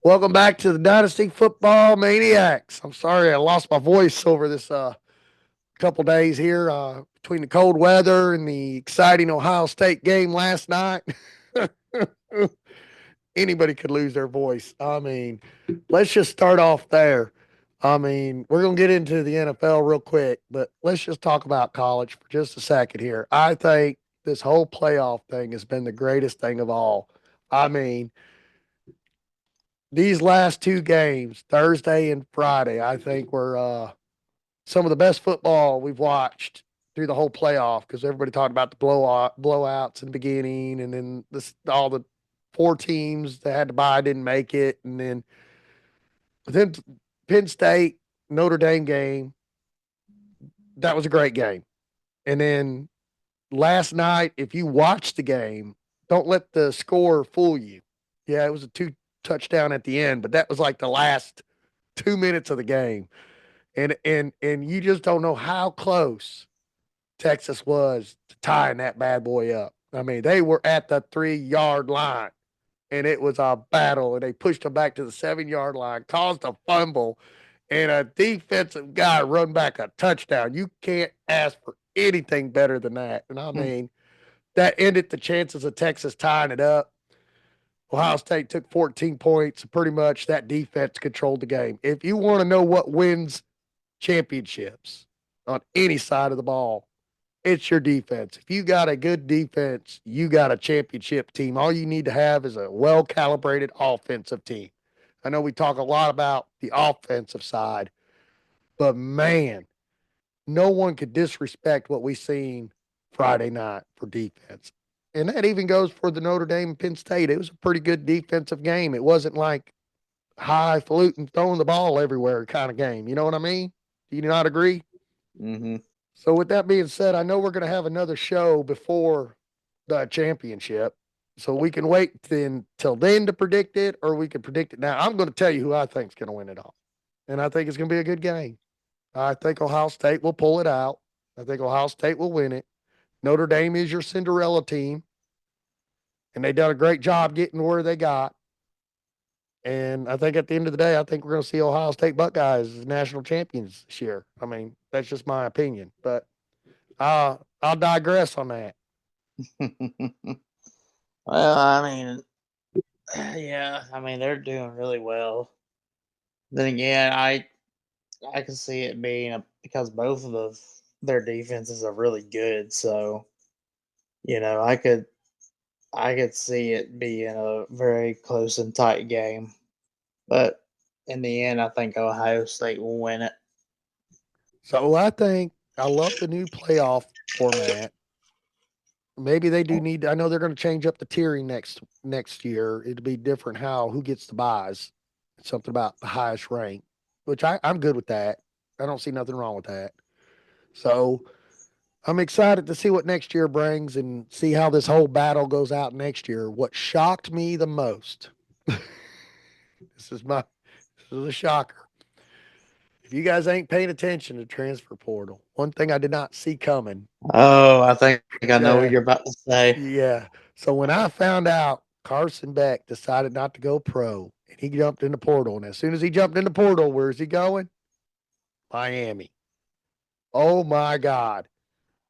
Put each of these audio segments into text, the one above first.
Welcome back to the Dynasty Football Maniacs. I'm sorry I lost my voice over this couple days here between the cold weather and the exciting Ohio State game last night. Anybody could lose their voice. I mean, let's just start off there. I mean, we're going to get into the NFL real quick, but let's just talk about college for just a second here. I think this whole playoff thing has been the greatest thing of all. I mean, these last two games, Thursday and Friday, I think were some of the best football we've watched through the whole playoff because everybody talked about the blowouts in the beginning, and then all the four teams that had to bye didn't make it, and then Penn State Notre Dame game, that was a great game, and then last night, if you watch the game, don't let the score fool you. Yeah, it was a two touchdown at the end, but that was like the last 2 minutes of the game. And you just don't know how close Texas was to tying that bad boy up. I mean, they were at the 3 yard line and it was a battle, and they pushed them back to the 7 yard line, caused a fumble, and a defensive guy run back a touchdown. You can't ask for anything better than that. And I mean, that ended the chances of Texas tying it up. Ohio State took 14 points. Pretty much that defense controlled the game. If you want to know what wins championships on any side of the ball, it's your defense. If you got a good defense, you got a championship team. All you need to have is a well calibrated offensive team. I know we talk a lot about the offensive side, but man, no one could disrespect what we seen Friday night for defense. And that even goes for the Notre Dame and Penn State. It was a pretty good defensive game. It wasn't like highfalutin throwing the ball everywhere kind of game. You know what I mean? Do you not agree? Mm-hmm. So with that being said, I know we're going to have another show before the championship, so we can wait then till then to predict it, or we can predict it now. I'm going to tell you who I think is going to win it all, and I think it's going to be a good game. I think Ohio State will pull it out. I think Ohio State will win it. Notre Dame is your Cinderella team, and they done a great job getting where they got. And I think at the end of the day, I think we're going to see Ohio State Buckeyes as national champions this year. I mean, that's just my opinion, but I'll digress on that. Well, I mean, yeah, I mean they're doing really well. Then again, I can see it being because both of their defenses are really good. So I could see it being a very close and tight game. But in the end, I think Ohio State will win it. So I think I love the new playoff format. Maybe they do need. I know they're going to change up the tiering next year. It'll be different how who gets the buys. Something about the highest rank, which I'm good with that. I don't see nothing wrong with that. So I'm excited to see what next year brings and see how this whole battle goes out next year. What shocked me the most, this is my this is a shocker. If you guys ain't paying attention to transfer portal, one thing I did not see coming. Oh, I think I know what you're Yeah, about to say. yeah. So when I found out Carson Beck decided not to go pro and he jumped in the portal, and as soon as he jumped in the portal, where's he going? Miami. Oh my God.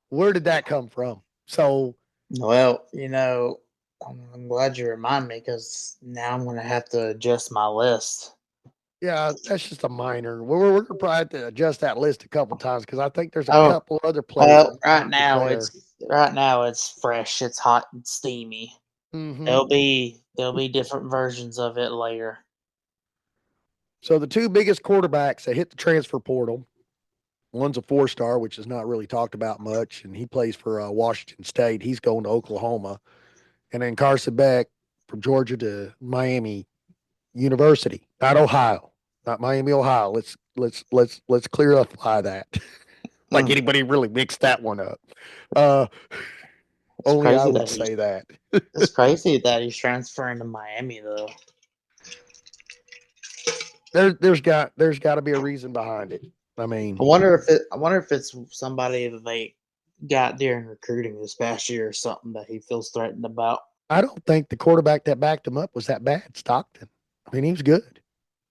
Where did that come from? So Well, I'm glad you remind me because now I'm going to have to adjust my list. yeah, that's just a minor. We're gonna probably have to adjust that list a couple times because I think there's a Oh, couple other players well, we might declare. right now it's fresh, it's hot and steamy. Hmm. There'll be different versions of it later. So the two biggest quarterbacks that hit the transfer portal, one's a 4 star, which is not really talked about much, and he plays for Washington State. He's going to Oklahoma, and then Carson Beck from Georgia to Miami University, not Ohio, not Miami, Ohio. Let's clarify that. Like Hmm. anybody really mixed that one up. Uh, It's only I crazy would that he's say that. it's crazy that he's transferring to Miami though. There's got to be a reason behind it. I mean, I wonder if it's somebody that they got during recruiting this past year or something that he feels threatened about. I don't think the quarterback that backed him up was that bad, Stockton. I mean, he was good.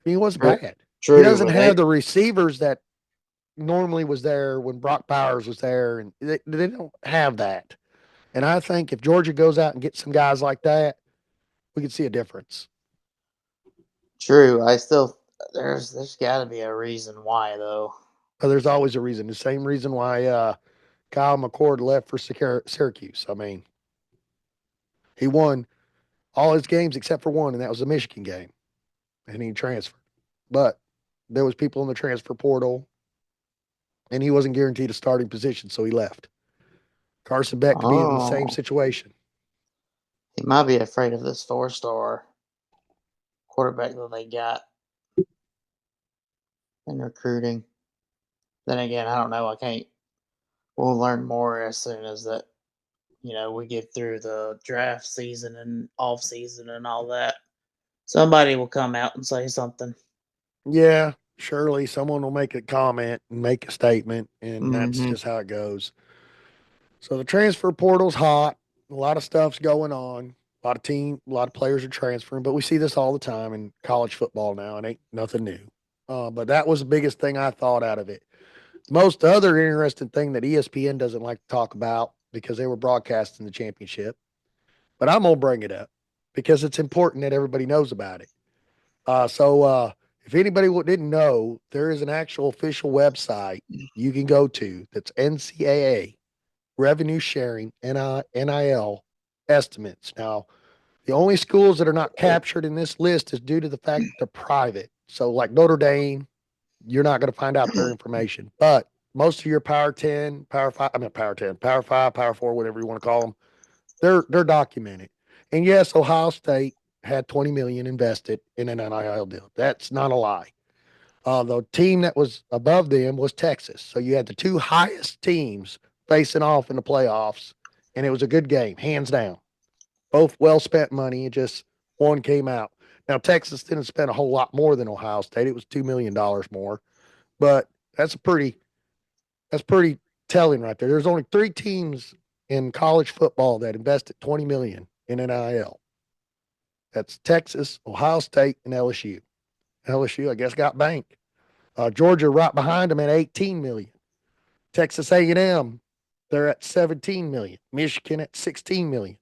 He wasn't True, bad. He true, doesn't but have they the receivers that normally was there when Brock Bowers was there, and they don't have that. And I think if Georgia goes out and gets some guys like that, we could see a difference. true. I still there's got to be a reason why though. But there's always a reason. The same reason why Kyle McCord left for Syracuse. I mean, he won all his games except for one, and that was the Michigan game, and he transferred. But there was people in the transfer portal, and he wasn't guaranteed a starting position, so he left. Carson Beck could be in the same Oh, situation. he might be afraid of this 4-star quarterback that they got in recruiting. Then again, I don't know. I can't. We'll learn more as soon as that we get through the draft season and off season and all that. Somebody will come out and say something. Yeah, surely someone will make a comment and make a statement, and that's Mm-hmm. just how it goes. So the transfer portal's hot. A lot of stuff's going on. A lot of players are transferring, but we see this all the time in college football now, and ain't nothing new. But that was the biggest thing I thought out of it. Most other interesting thing that ESPN doesn't like to talk about because they were broadcasting the championship, but I'm gonna bring it up because it's important that everybody knows about it. So if anybody didn't know, there is an actual official website you can go to that's NCAA revenue sharing NIL estimates. Now, the only schools that are not captured in this list is due to the fact that they're private. So, like Notre Dame, you're not going to find out their information. But most of your Power 10, Power 5, I mean Power 10, Power 5, Power 4, whatever you want to call them, they're documented. And yes, Ohio State had 20 million invested in an NIL deal. That's not a lie. The team that was above them was Texas. So you had the two highest teams facing off in the playoffs, and it was a good game, hands down. Both well spent money. It just one came out. Now Texas didn't spend a whole lot more than Ohio State. It was $2 million more, but that's pretty telling right there. There's only three teams in college football that invested 20 million in NIL. That's Texas, Ohio State, and LSU. LSU, I guess, got banked. Georgia right behind them at 18 million. Texas A&M, they're at 17 million. Michigan at 16 million.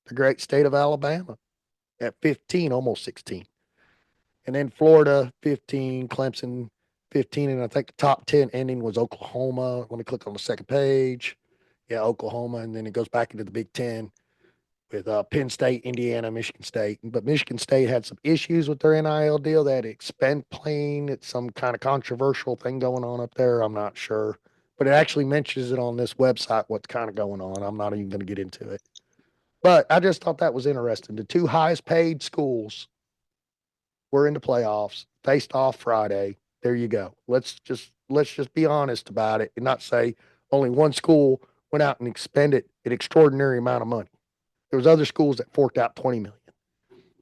The great state of Alabama at 15, almost 16. And then Florida 15, Clemson 15, and I think the top 10 ending was Oklahoma. Let me click on the second page. Yeah, Oklahoma, and then it goes back into the Big Ten with Penn State, Indiana, Michigan State. But Michigan State had some issues with their NIL deal. They had to expend playing. It's some kind of controversial thing going on up there. I'm not sure. But it actually mentions it on this website what's kind of going on. I'm not even going to get into it. But I just thought that was interesting. The two highest paid schools were in the playoffs, faced off Friday. There you go. Let's just be honest about it and not say only one school went out and expended an extraordinary amount of money. There was other schools that forked out 20 million.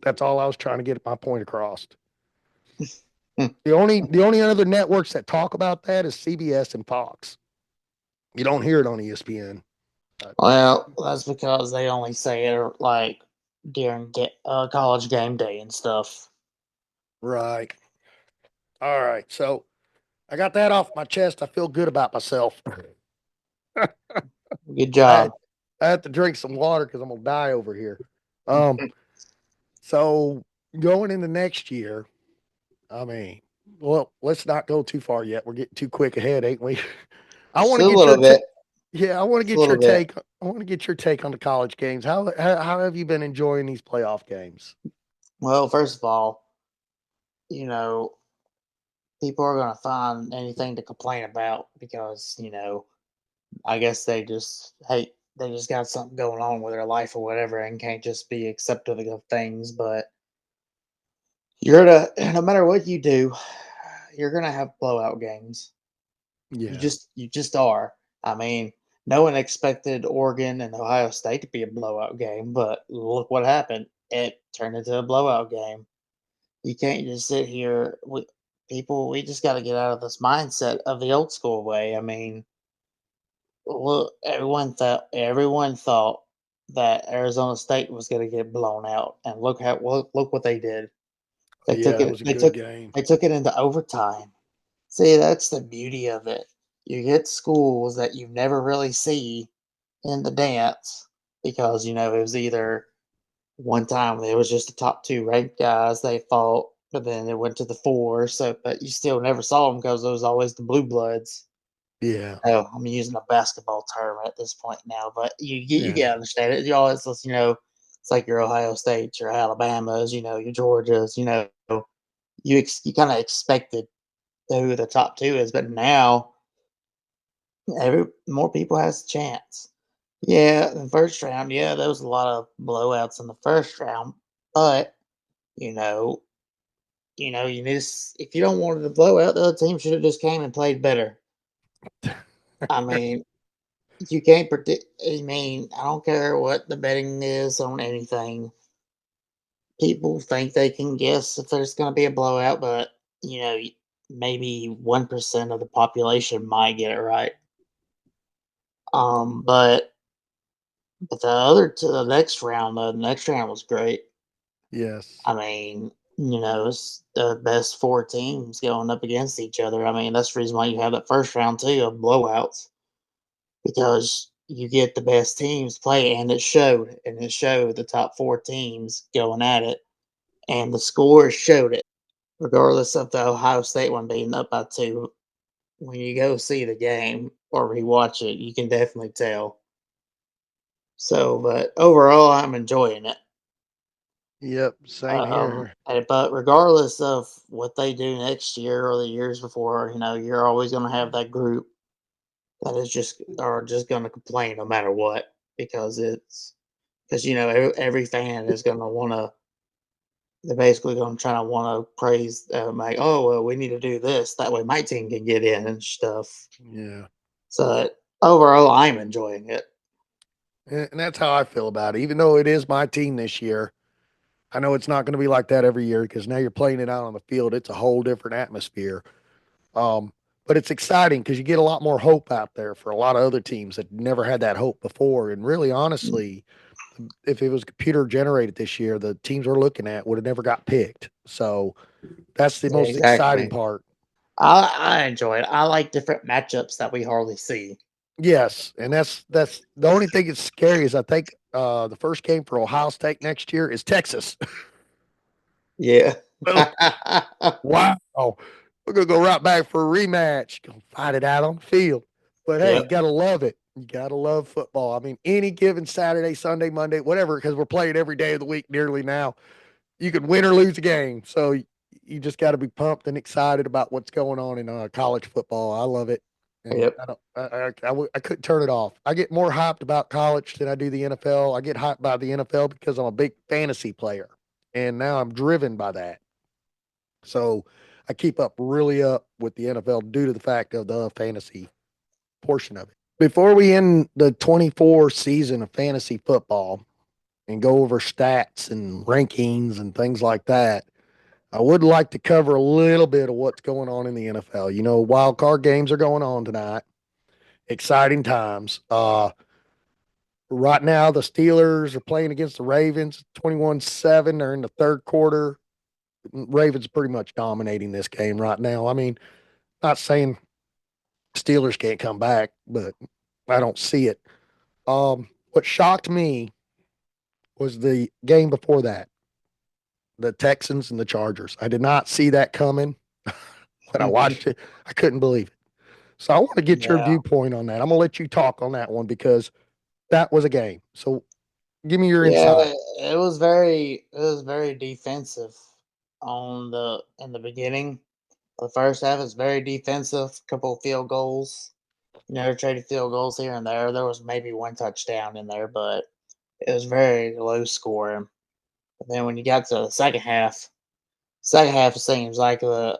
That's all I was trying to get my point across. The only other networks that talk about that is CBS and Fox. You don't hear it on ESPN. Well, that's because they only say it like during college game day and stuff. Right. All right. So I got that off my chest. I feel good about myself. Good I had, job. I had to drink some water because I'm gonna die over here. Um. So going into next year, I mean, well, let's not go too far yet. We're getting too quick ahead, ain't we? I Just want to a get your little bit. Yeah, I want to Just a get your little bit. take. I want to get your take on the college games. How have you been enjoying these playoff games? Well, first of all, you know, people are going to find anything to complain about because, I guess they just got something going on with their life or whatever and can't just be accepting of things. But no matter what you do, you're going to have blowout games. Yeah, You just are. I mean, no one expected Oregon and Ohio State to be a blowout game, but look what happened. It turned into a blowout game. You can't just sit here with people. We just got to get out of this mindset of the old school way. I mean, look, everyone thought that Arizona State was going to get blown out, and look what they did. They took Yeah, it it. was a good game. They took it into overtime. See, that's the beauty of it. You get schools that you never really see in the dance because it was either one time it was just the top two ranked guys they fought, but then it went to the four. So, but you still never saw them because it was always the blue bloods. Yeah, Oh, I'm using a basketball term at this point now, but you yeah, get understand it. You always it's like your Ohio States, your Alabamas, your Georgias. You kind of expected who the top two is, but now every more people has a chance. Yeah, the first round, yeah, there was a lot of blowouts in the first round, but you know, you just if you don't want it to blow out, the other team should have just came and played better. I mean, you can't predict. I mean, I don't care what the betting is on anything. People think they can guess if there's going to be a blowout, but maybe 1% of the population might get it right. But the next round, the next round was great. yes, I mean, it's the best four teams going up against each other. I mean, that's the reason why you have that first round too of blowouts because you get the best teams play, and it showed the top four teams going at it, and the scores showed it. Regardless of the Ohio State one being up by two, when you go see the game or rewatch it, you can definitely tell. So, but overall, I'm enjoying it. yep. Same here. But regardless of what they do next year or the years before, you're always going to have that group that is just are just going to complain no matter what because every fan is going to want to. They're basically going to try to want to praise, like, oh well, we need to do this that way my team can get in and stuff. Yeah, So overall, I'm enjoying it. and that's how I feel about it. Even though it is my team this year, I know it's not going to be like that every year because now you're playing it out on the field. It's a whole different atmosphere. Um, but it's exciting because you get a lot more hope out there for a lot of other teams that never had that hope before. And really, honestly, if it was computer generated this year, the teams we're looking at would have never got picked. So that's the Yeah, most exciting exactly. part. I enjoy it. I like different matchups that we hardly see. Yes, and that's the only thing that's scary is I think the first game for Ohio State next year is Texas. Yeah. Oh, wow. We're gonna go right back for a rematch. Gonna fight it out on the field. But hey, you Yep. gotta love it. You gotta love football. I mean, any given Saturday, Sunday, Monday, whatever, because we're playing every day of the week nearly now. You can win or lose a game. So you just got to be pumped and excited about what's going on in college football. I love it, and Yep. I couldn't turn it off. I get more hyped about college than I do the NFL. I get hyped by the NFL because I'm a big fantasy player, and now I'm driven by that. So I keep up really up with the NFL due to the fact of the fantasy portion of it. Before we end the 24 season of fantasy football and go over stats and rankings and things like that, I would like to cover a little bit of what's going on in the NFL. Wild card games are going on tonight. Exciting times. Right now, the Steelers are playing against the Ravens 21-7. They're in the third quarter. Ravens pretty much dominating this game right now. I mean, not saying Steelers can't come back, but I don't see it. What shocked me was the game before that, the Texans and the Chargers. I did not see that coming. When I watched it, I couldn't believe it. So I want to get your Yeah. viewpoint on that. I'm gonna let you talk on that one because that was a game. So give me your Yeah, insight. it was very defensive in the beginning. The first half is very defensive, couple of field goals. Traded field goals here and there. There was maybe one touchdown in there, but it was very low scoring. But then when you got to the second half it seems like the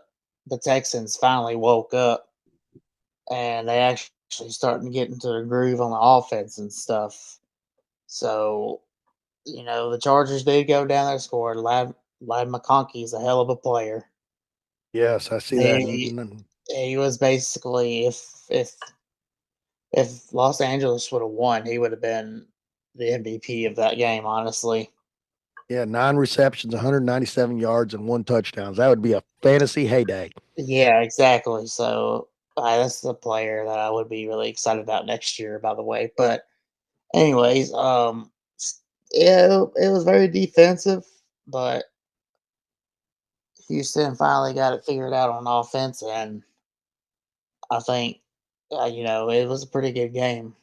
Texans finally woke up and they actually starting to get into the groove on the offense and stuff. So, the Chargers did go down there, scored. Lad McConkey is a hell of a player. Yes, I see that. He he was basically if Los Angeles would have won, he would have been the MVP of that game, honestly. Yeah, 9 receptions, 197 yards, and 1 touchdown. That would be a fantasy heyday. Yeah, exactly. So that's the player that I would be really excited about next year, by the way. But anyways, yeah, it was very defensive, but Houston finally got it figured out on offense, and I think it was a pretty good game.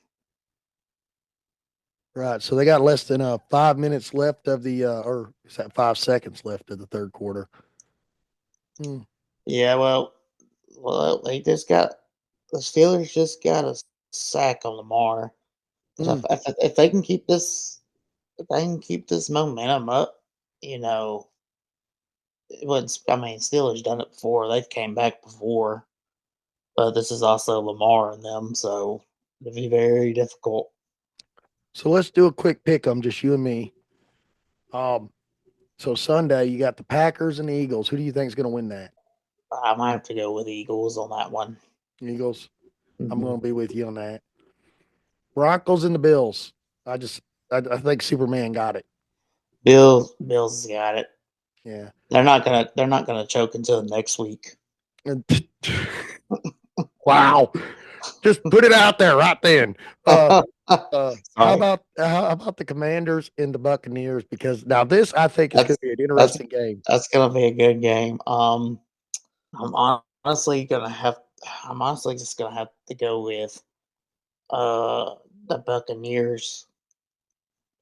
Right. So they got less than 5 minutes left of the, or is that 5 seconds left of the third quarter? Hmm. Yeah, well, they just got the Steelers just got a sack on Lamar. Hmm. If they can keep this, if they can keep this momentum up, you know, it wasn't. I mean, Steelers done it before. They've came back before, but this is also Lamar and them, so it'll be very difficult. So let's do a quick pick 'em, just you and me. Um, so Sunday you got the Packers and the Eagles. Who do you think is going to win that? I might have to go with Eagles on that one. Eagles. I'm Hmm. going to be with you on that. Broncos and the Bills. I just, I think Superman got it. Bills got it. Yeah. They're not gonna choke until next week. And wow. Just put it out there right then. How Sorry. about the Commanders and the Buccaneers? Because now this I think is going That's to be an that's interesting game. that's gonna be a good game. I'm honestly gonna have. I'm honestly just gonna have to go with uh the Buccaneers.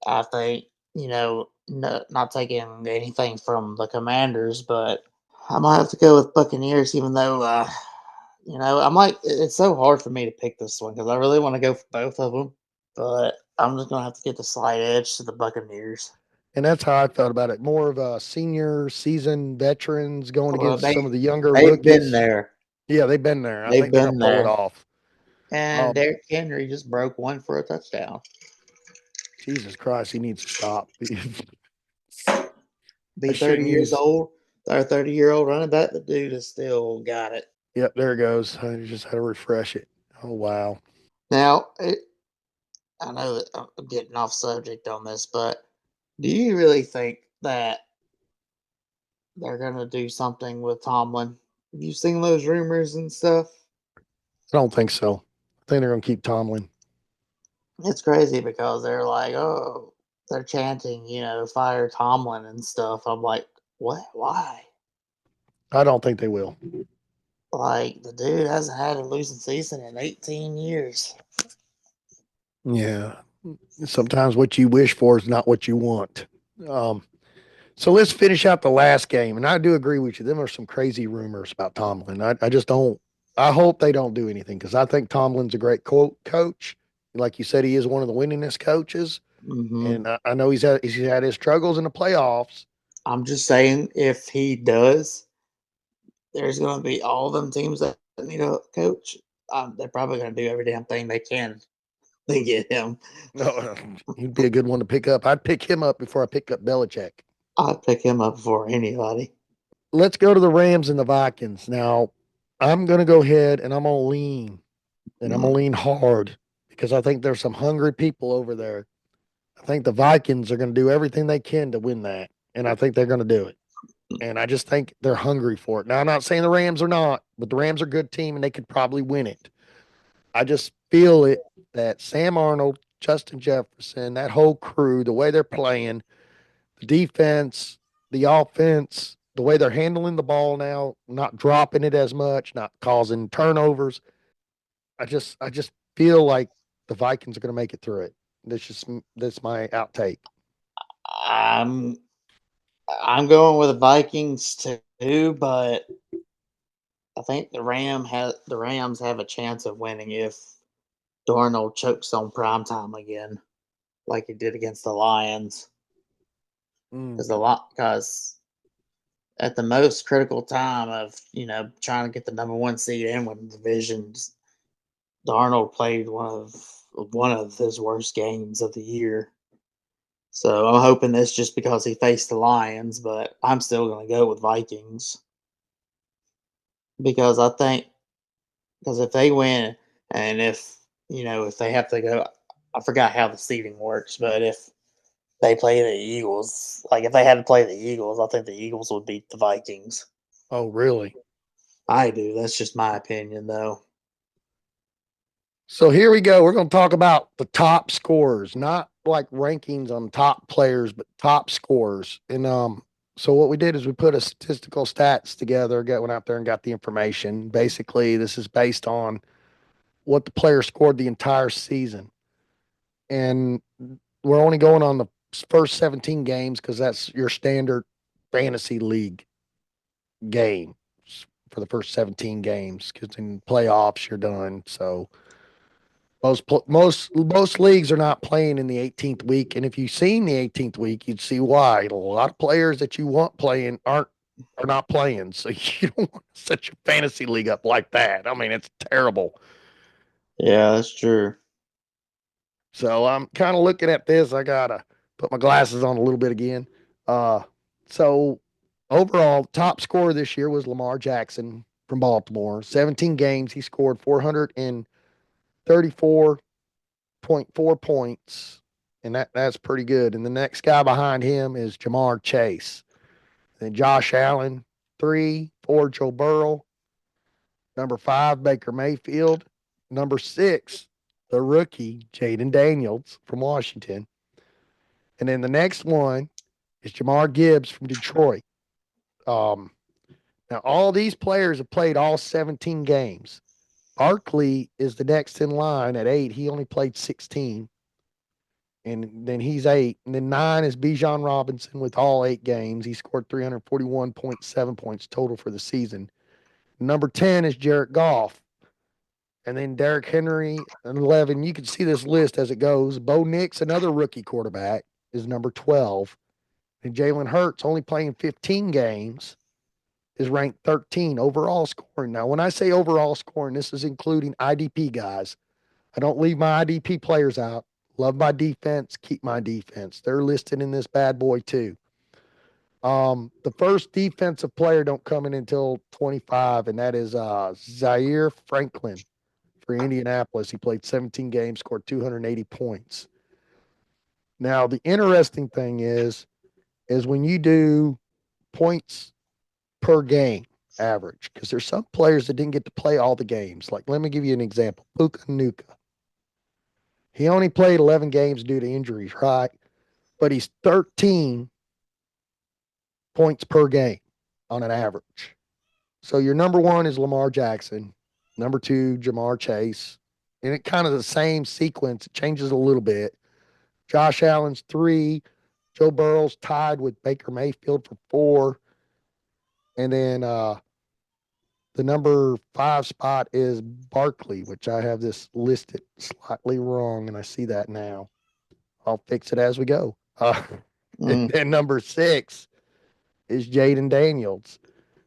I think not taking anything from the Commanders, but I might have to go with Buccaneers, even though I'm like it's so hard for me to pick this one because I really want to go for both of them, but I'm just gonna have to get the slight edge to the Buccaneers. And that's how I felt about it. More of a senior seasoned veterans going Well, against some of the younger they've been rookies. there. Yeah, they've been there. I They've think they're going been to pull it there. off. And Um, Derrick Henry just broke one for a touchdown. Jesus Christ, he needs to stop. I Be 30 shouldn't years use. old, or 30-year-old running back, the dude has still got it. Yep, there it goes. I just had to refresh it. Oh wow. Now, I know that I'm getting off subject on this, but do you really think that they're going to do something with Tomlin? Have you seen those rumors and stuff? I don't think so. I think they're going to keep Tomlin. It's crazy because they're like, oh, they're chanting, fire Tomlin and stuff. I'm like, what? Why? I don't think they will. Like, the dude hasn't had a losing season in 18 years. Yeah. Sometimes what you wish for is not what you want. Um, so let's finish out the last game. And I do agree with you. There are some crazy rumors about Tomlin. I just don't. I hope they don't do anything because I think Tomlin's a great coach. Like you said, he is one of the winningest coaches. Hmm. And I know he's had his struggles in the playoffs. I'm just saying, if he does, there's going to be all them teams that need a coach. They're probably going to do every damn thing they can to get him. No, he'd be a good one to pick up. I'd pick him up before I pick up Belichick. I'd pick him up before anybody. Let's go to the Rams and the Vikings. Now, I'm going to go ahead and I'm going to lean hard because I think there's some hungry people over there. I think the Vikings are going to do everything they can to win that. And I think they're going to do it. And I just think they're hungry for it. Now, I'm not saying the Rams are not, but the Rams are a good team and they could probably win it. I just feel it that Sam Arnold, Justin Jefferson, that whole crew, the way they're playing, the defense, the offense, the way they're handling the ball now, not dropping it as much, not causing turnovers. I just feel like the Vikings are going to make it through it. That's my outtake. I'm I'm going with the Vikings too, but I think the Rams have a chance of winning if Darnold chokes on prime time again, like he did against the Lions. Mm. Because at the most critical time of trying to get the number one seed and win the divisions, Darnold played one of his worst games of the year. So I'm hoping this just because he faced the Lions, but I'm still going to go with Vikings because I think because if they win and if they have to go, I forgot how the seeding works, but they play the Eagles. Like if they had to play the Eagles, I think the Eagles would beat the Vikings. Oh, really? I do. That's just my opinion, though. So here we go. We're going to talk about the top scorers, not like rankings on top players, but top scorers. And so what we did is we put a statistical stats together, went out there and got the information. Basically, this is based on what the player scored the entire season. And we're only going on the first 17 games because that's your standard fantasy league game for the first 17 games, because in playoffs you're done. So most leagues are not playing in the 18th week, and if you've seen the 18th week, you'd see why. A lot of players that you want playing are not playing. So you don't want to set your fantasy league up like that. I mean, it's terrible. Yeah, that's true. So I'm kind of looking at this. I gotta put my glasses on a little bit again. Uh, so overall, top scorer this year was Lamar Jackson from Baltimore. 17 games, he scored 434.4 points, and that's pretty good. And the next guy behind him is Jamar Chase. Then Josh Allen, 3, 4, Joe Burrow, number 5, Baker Mayfield, number 6, the rookie Jaden Daniels from Washington. And then the next one is Jamar Gibbs from Detroit. Um, Now, all these players have played all 17 games. Barkley is the next in line at 8. He only played 16. And then he's 8. And then 9 is Bijan Robinson with all 8 games. He scored 341.7 points total for the season. Number 10 is Jared Goff. And then Derrick Henry at 11. You can see this list as it goes. Bo Nix, another rookie quarterback, is number 12. And Jalen Hurts, only playing 15 games, is ranked 13 overall scoring. Now, when I say overall scoring, this is including IDP guys. I don't leave my IDP players out. Love my defense, keep my defense. They're listed in this bad boy too. The first defensive player don't come in until 25, and that is Zaire Franklin for Indianapolis. He played 17 games, scored 280 points. Now, the interesting thing is when you do points per game average, because there's some players that didn't get to play all the games. Like, let me give you an example. Puka Nuka. He only played 11 games due to injuries, right? But he's 13 points per game on an average. So your number 1 is Lamar Jackson. Number 2, Jamar Chase. And it kind of the same sequence. It changes a little bit. Josh Allen's 3. Joe Burrow's tied with Baker Mayfield for 4. And then the number 5 spot is Barkley, which I have this listed slightly wrong, and I see that now. I'll fix it as we go. And then number 6 is Jaden Daniels.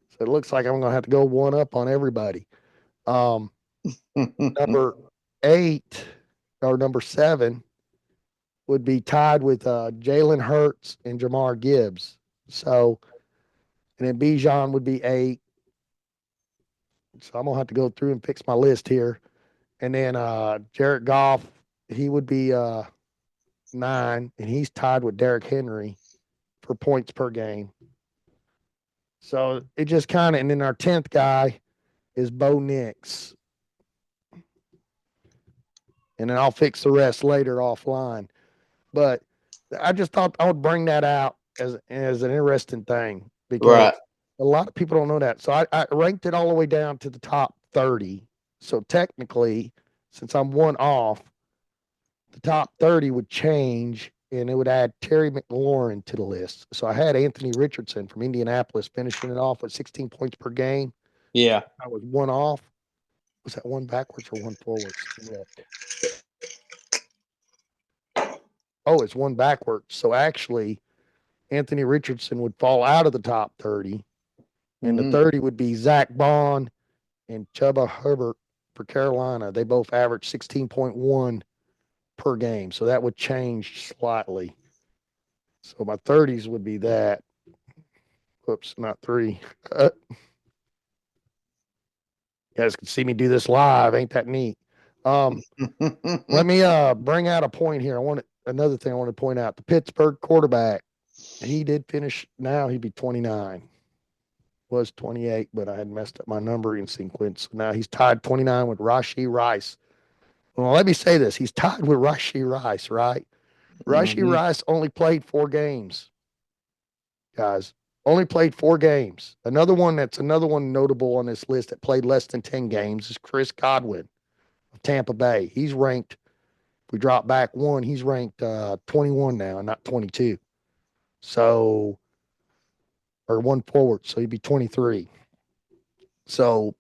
So it looks like I'm going to have to go one up on everybody. Number 8 or number 7 would be tied with Jalen Hurts and Jamar Gibbs. So, and then Bijan would be 8. So I'm going to have to go through and fix my list here. And then Jared Goff, he would be 9, and he's tied with Derrick Henry for points per game. So it just kind of, and then our 10th guy is Bo Nix. And then I'll fix the rest later offline. But I just thought I would bring that out as an interesting thing, because a lot of people don't know that. So I ranked it all the way down to the top 30. So technically, since I'm one off, the top 30 would change, and it would add Terry McLaurin to the list. So I had Anthony Richardson from Indianapolis finishing it off with 16 points per game. Yeah. I was one off. Was that one backwards or one forwards? Oh, it's one backwards. So actually, Anthony Richardson would fall out of the top 30, and the 30 would be Zach Bond and Chuba Hubbard for Carolina. They both average 16.1 per game. So that would change slightly. So my 30s would be that. Whoops, not 3. You guys can see me do this live. Ain't that neat? Let me bring out a point here. I want another thing I want to point out: the Pittsburgh quarterback, he did finish. Now he'd be 29. Was 28, but I had messed up my numbering sequence. Now he's tied 29 with Rashee Rice. Well, let me say this: he's tied with Rashee Rice, right? Rashee Mm-hmm. Rice only played 4 games, guys. Only played 4 games. Another one notable on this list that played less than 10 games is Chris Godwin of Tampa Bay. He's ranked, if we drop back one, he's ranked 21 now, not 22. So, or one forward. So he'd be 23. So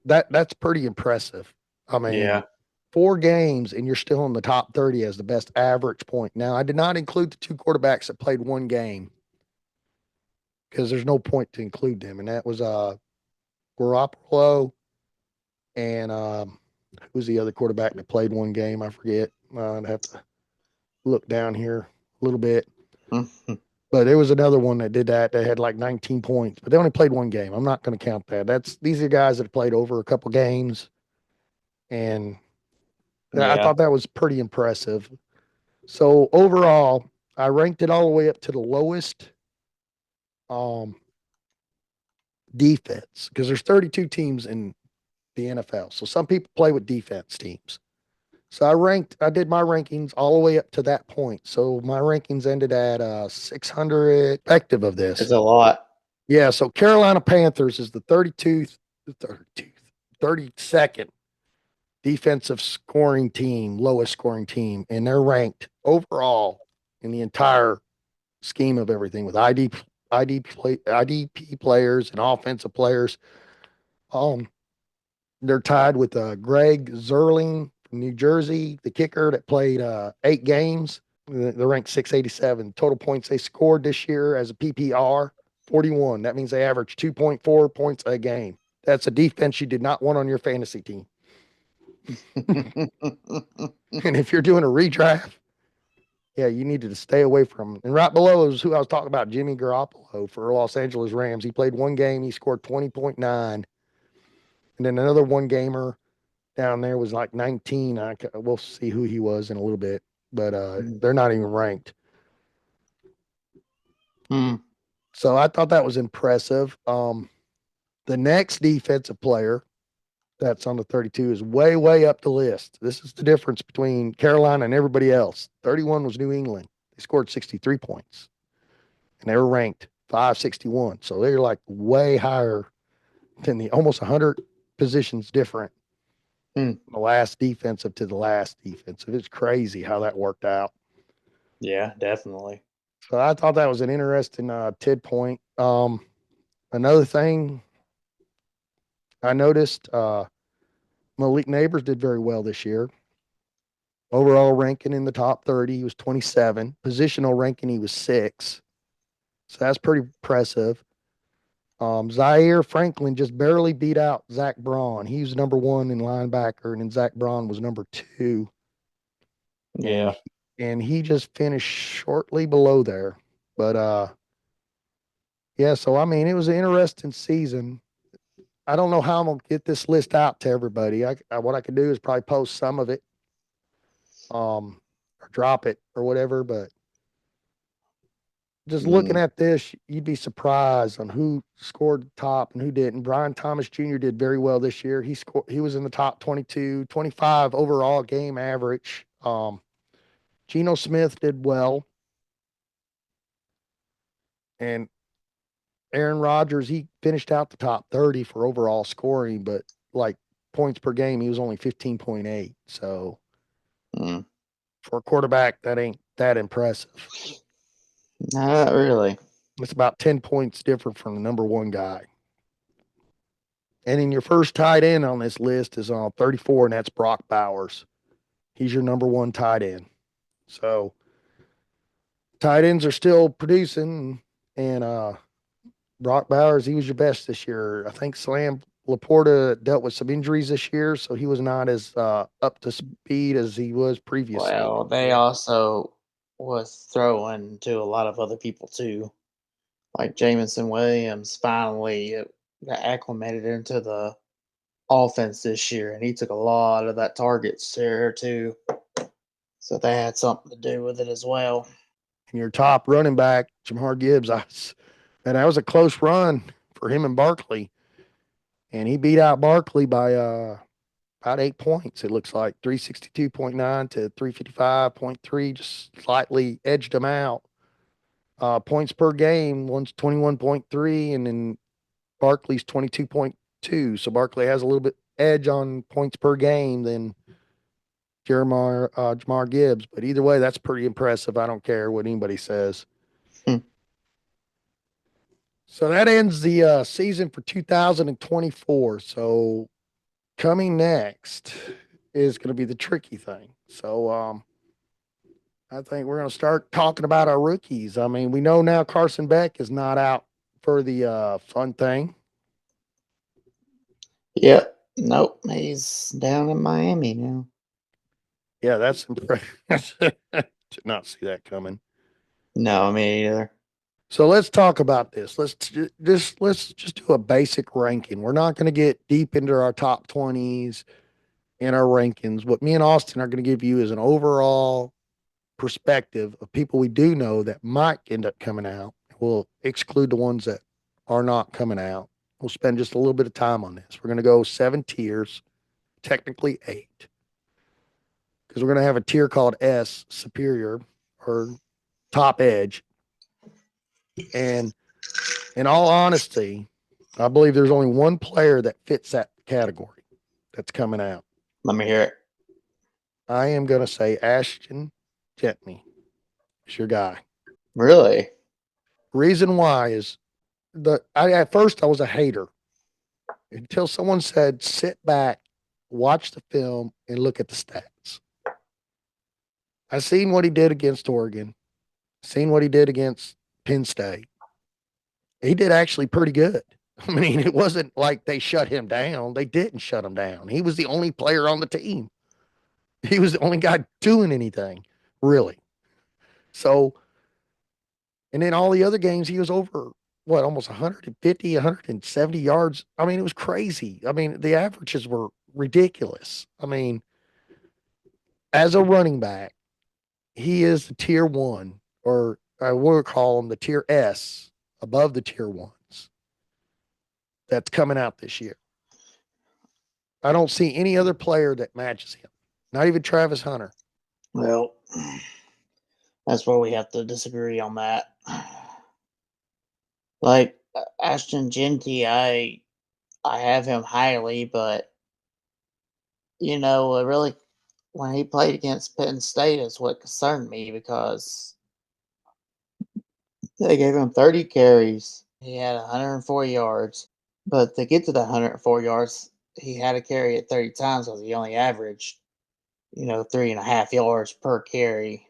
that's pretty impressive. I mean, Yeah. 4 games and you're still in the top 30 as the best average point. Now, I did not include the 2 quarterbacks that played 1 game because there's no point to include them, and that was Garoppolo and who was the other quarterback that played 1 game? I forget. I'd have to look down here a little bit. But there was another one that did that. They had like 19 points, but they only played 1 game. I'm not going to count that. These are guys that have played over a couple games, and I Yeah. thought that was pretty impressive. So overall, I ranked it all the way up to the lowest um, defense because there's 32 teams in the NFL. So some people play with defense teams. So I did my rankings all the way up to that point. So my rankings ended at 600 effective of this. It's a lot. Yeah. So Carolina Panthers is the 32nd defensive scoring team, lowest scoring team, and they're ranked overall in the entire scheme of everything with IDP players and offensive players. Um, they're tied with Greg Zerling from New Jersey, the kicker that played 8 games. They're ranked 687. Total points they scored this year as a PPR 41. That means they average 2.4 points a game. That's a defense you did not want on your fantasy team. And if you're doing a redraft, yeah, you needed to stay away from him. And right below is who I was talking about, Jimmy Garoppolo for Los Angeles Rams. He played 1 game, he scored 20.9. And then another 1 gamer down there was like 19. We'll see who he was in a little bit, but they're not even ranked. So I thought that was impressive. The next defensive player that's on the 32 is way, way up the list. This is the difference between Carolina and everybody else. 31 was New England. They scored 63 points, and they were ranked 561. So they're like way higher than the almost 100 positions different. The last defensive to the last defensive. It's crazy how that worked out. Yeah, definitely. So I thought that was an interesting tid point. Another thing I noticed, Malik Neighbors did very well this year. Overall ranking in the top 30, he was 27. Positional ranking, he was 6. So that's pretty impressive. Zaire Franklin just barely beat out Zach Braun. He was number 1 in linebacker, and then Zach Braun was number 2. Yeah. And he just finished shortly below there. But yeah, so I mean, it was an interesting season. I don't know how I'm gonna get this list out to everybody. What I could do is probably post some of it, or drop it or whatever. But just looking at this, you'd be surprised on who scored top and who didn't. Brian Thomas Jr. did very well this year. He was in the top 22, 25 overall game average. Geno Smith did well, and Aaron Rodgers, he finished out the top 30 for overall scoring, but like points per game, he was only 15.8. So for a quarterback, that ain't that impressive. Not really. It's about 10 points different from the number 1 guy. And then your first tight end on this list is on 34, and that's Brock Bowers. He's your number 1 tight end. So tight ends are still producing, and Brock Bowers, he was your best this year. I think Slam Laporta dealt with some injuries this year, so he was not as up to speed as he was previously. Well, they also was throwing to a lot of other people too. Like Jamison Williams finally got acclimated into the offense this year, and he took a lot of that target share too. So they had something to do with it as well. And your top running back, Jamar Gibbs, and that was a close run for him and Barkley. And he beat out Barkley by about 8 points. It looks like 362.9 to 355.3, just slightly edged him out. Points per game, one's 21.3, and then Barkley's 22.2. So Barkley has a little bit edge on points per game than Jamar Gibbs. But either way, that's pretty impressive. I don't care what anybody says. Hmm. So that ends the season for 2024. So coming next is going to be the tricky thing. So I think we're going to start talking about our rookies. I mean, we know now Carson Beck is not out for the fun thing. Yep. Nope. He's down in Miami now. Yeah, that's impressive. Did not see that coming. No, me either. So let's talk about this. Let's just do a basic ranking. We're not going to get deep into our top 20s in our rankings. What me and Austin are going to give you is an overall perspective of people we do know that might end up coming out. We'll exclude the ones that are not coming out. We'll spend just a little bit of time on this. We're going to go 7 tiers, technically 8, because we're going to have a tier called S, superior or top edge. And in all honesty, I believe there's only one player that fits that category that's coming out. Let me hear it. I am going to say Ashton Jentney is your guy. Really? Reason why is at first I was a hater until someone said, sit back, watch the film, and look at the stats. I seen what he did against Oregon, seen what he did against Penn State. He did actually pretty good. I mean, it wasn't like they shut him down. They didn't shut him down. He was the only player on the team. He was the only guy doing anything, really. So, and then all the other games, he was over what, almost 150, 170 yards. I mean, it was crazy. I mean, the averages were ridiculous. I mean, as a running back, he is the tier one, or I would call him the tier S above the tier ones that's coming out this year. I don't see any other player that matches him, not even Travis Hunter. Well, that's where we have to disagree on that. Like Ashton Genty, I have him highly, but really when he played against Penn State is what concerned me because they gave him 30 carries. He had 104 yards, but to get to the 104 yards, he had to carry it 30 times because he only averaged 3.5 yards per carry.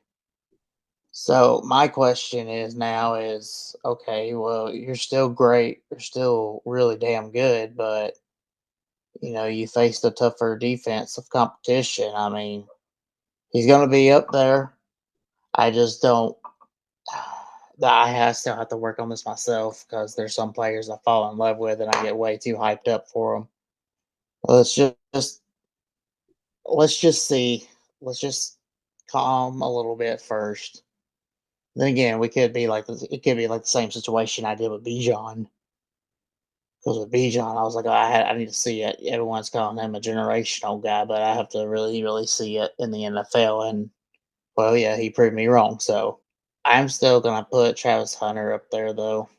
So my question is now is okay, well, you're still great, you're still really damn good, but you faced a tougher defensive competition. I mean, he's gonna be up there. I just don't still have to work on this myself because there's some players I fall in love with and I get way too hyped up for them. Let's just let's just see. Let's just calm a little bit first. Then again, it could be like the same situation I did with Bijan. Because with Bijan, I was like, I need to see it. Everyone's calling him a generational guy, but I have to really, really see it in the NFL. And well, yeah, he proved me wrong. So I'm still gonna put Travis Hunter up there, though.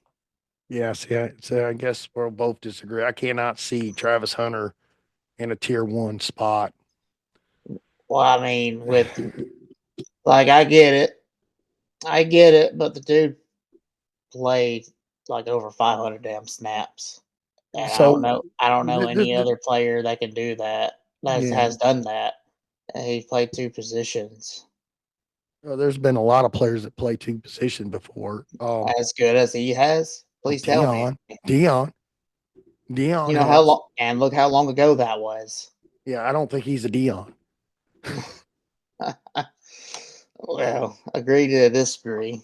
Yeah, I guess we'll both disagree. I cannot see Travis Hunter in a tier one spot. Well, I mean, with like, I get it, but the dude played like over 500 damn snaps, and So, I don't know th- th- any th- other player that can do that yeah, has done that. And he played two positions well, there's been a lot of players that play two positions before. as good as he has. Please tell me. Dion, Dion, Dion You know how has. long? And look how long ago that was. Yeah, I don't think he's a Dion. Well, agree to disagree.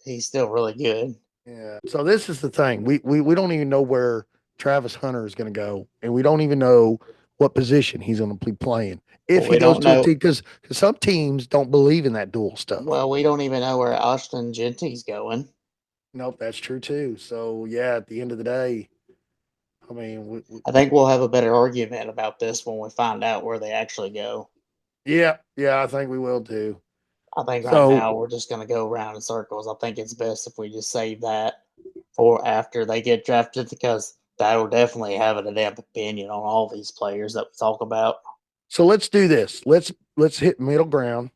He's still really good. Yeah. So this is the thing. We don't even know where Travis Hunter is going to go, and we don't even know what position he's going to be playing But if he we goes don't to a know. team, because some teams don't believe in that dual stuff. Well, we don't even know where Austin Genty's going. Nope, that's true too. So yeah, at the end of the day, I mean, I think we'll have a better argument about this when we find out where they actually go. yeah, yeah, I think we will too. I think right So now we're just going to go around in circles. I think it's best if we just save that for after they get drafted because that'll definitely have an in-depth opinion on all these players that we talk about. so let's do this. Let's hit middle ground.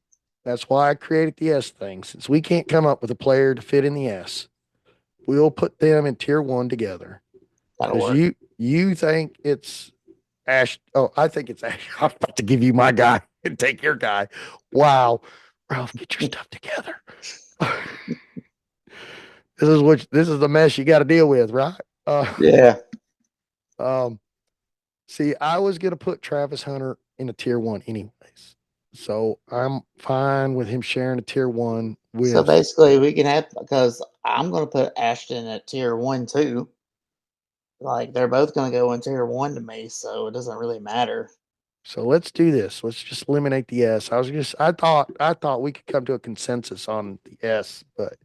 That's why I created the S thing. Since we can't come up with a player to fit in the S, we'll put them in tier one together. That'll Because work. you think it's Ash. Oh, I think it's Ash. I'm about to give you my guy and take your guy. Wow, Ralph, get your stuff together. This is the mess you got to deal with, right? Yeah. Um, see, I was gonna put Travis Hunter in a tier one anyways, so I'm fine with him sharing a tier one So with. basically, we can have because I'm going to put Ashton at tier one too. Like they're both going to go in tier one to me, so it doesn't really matter. So let's do this. Let's just eliminate the S. I thought we could come to a consensus on the S, but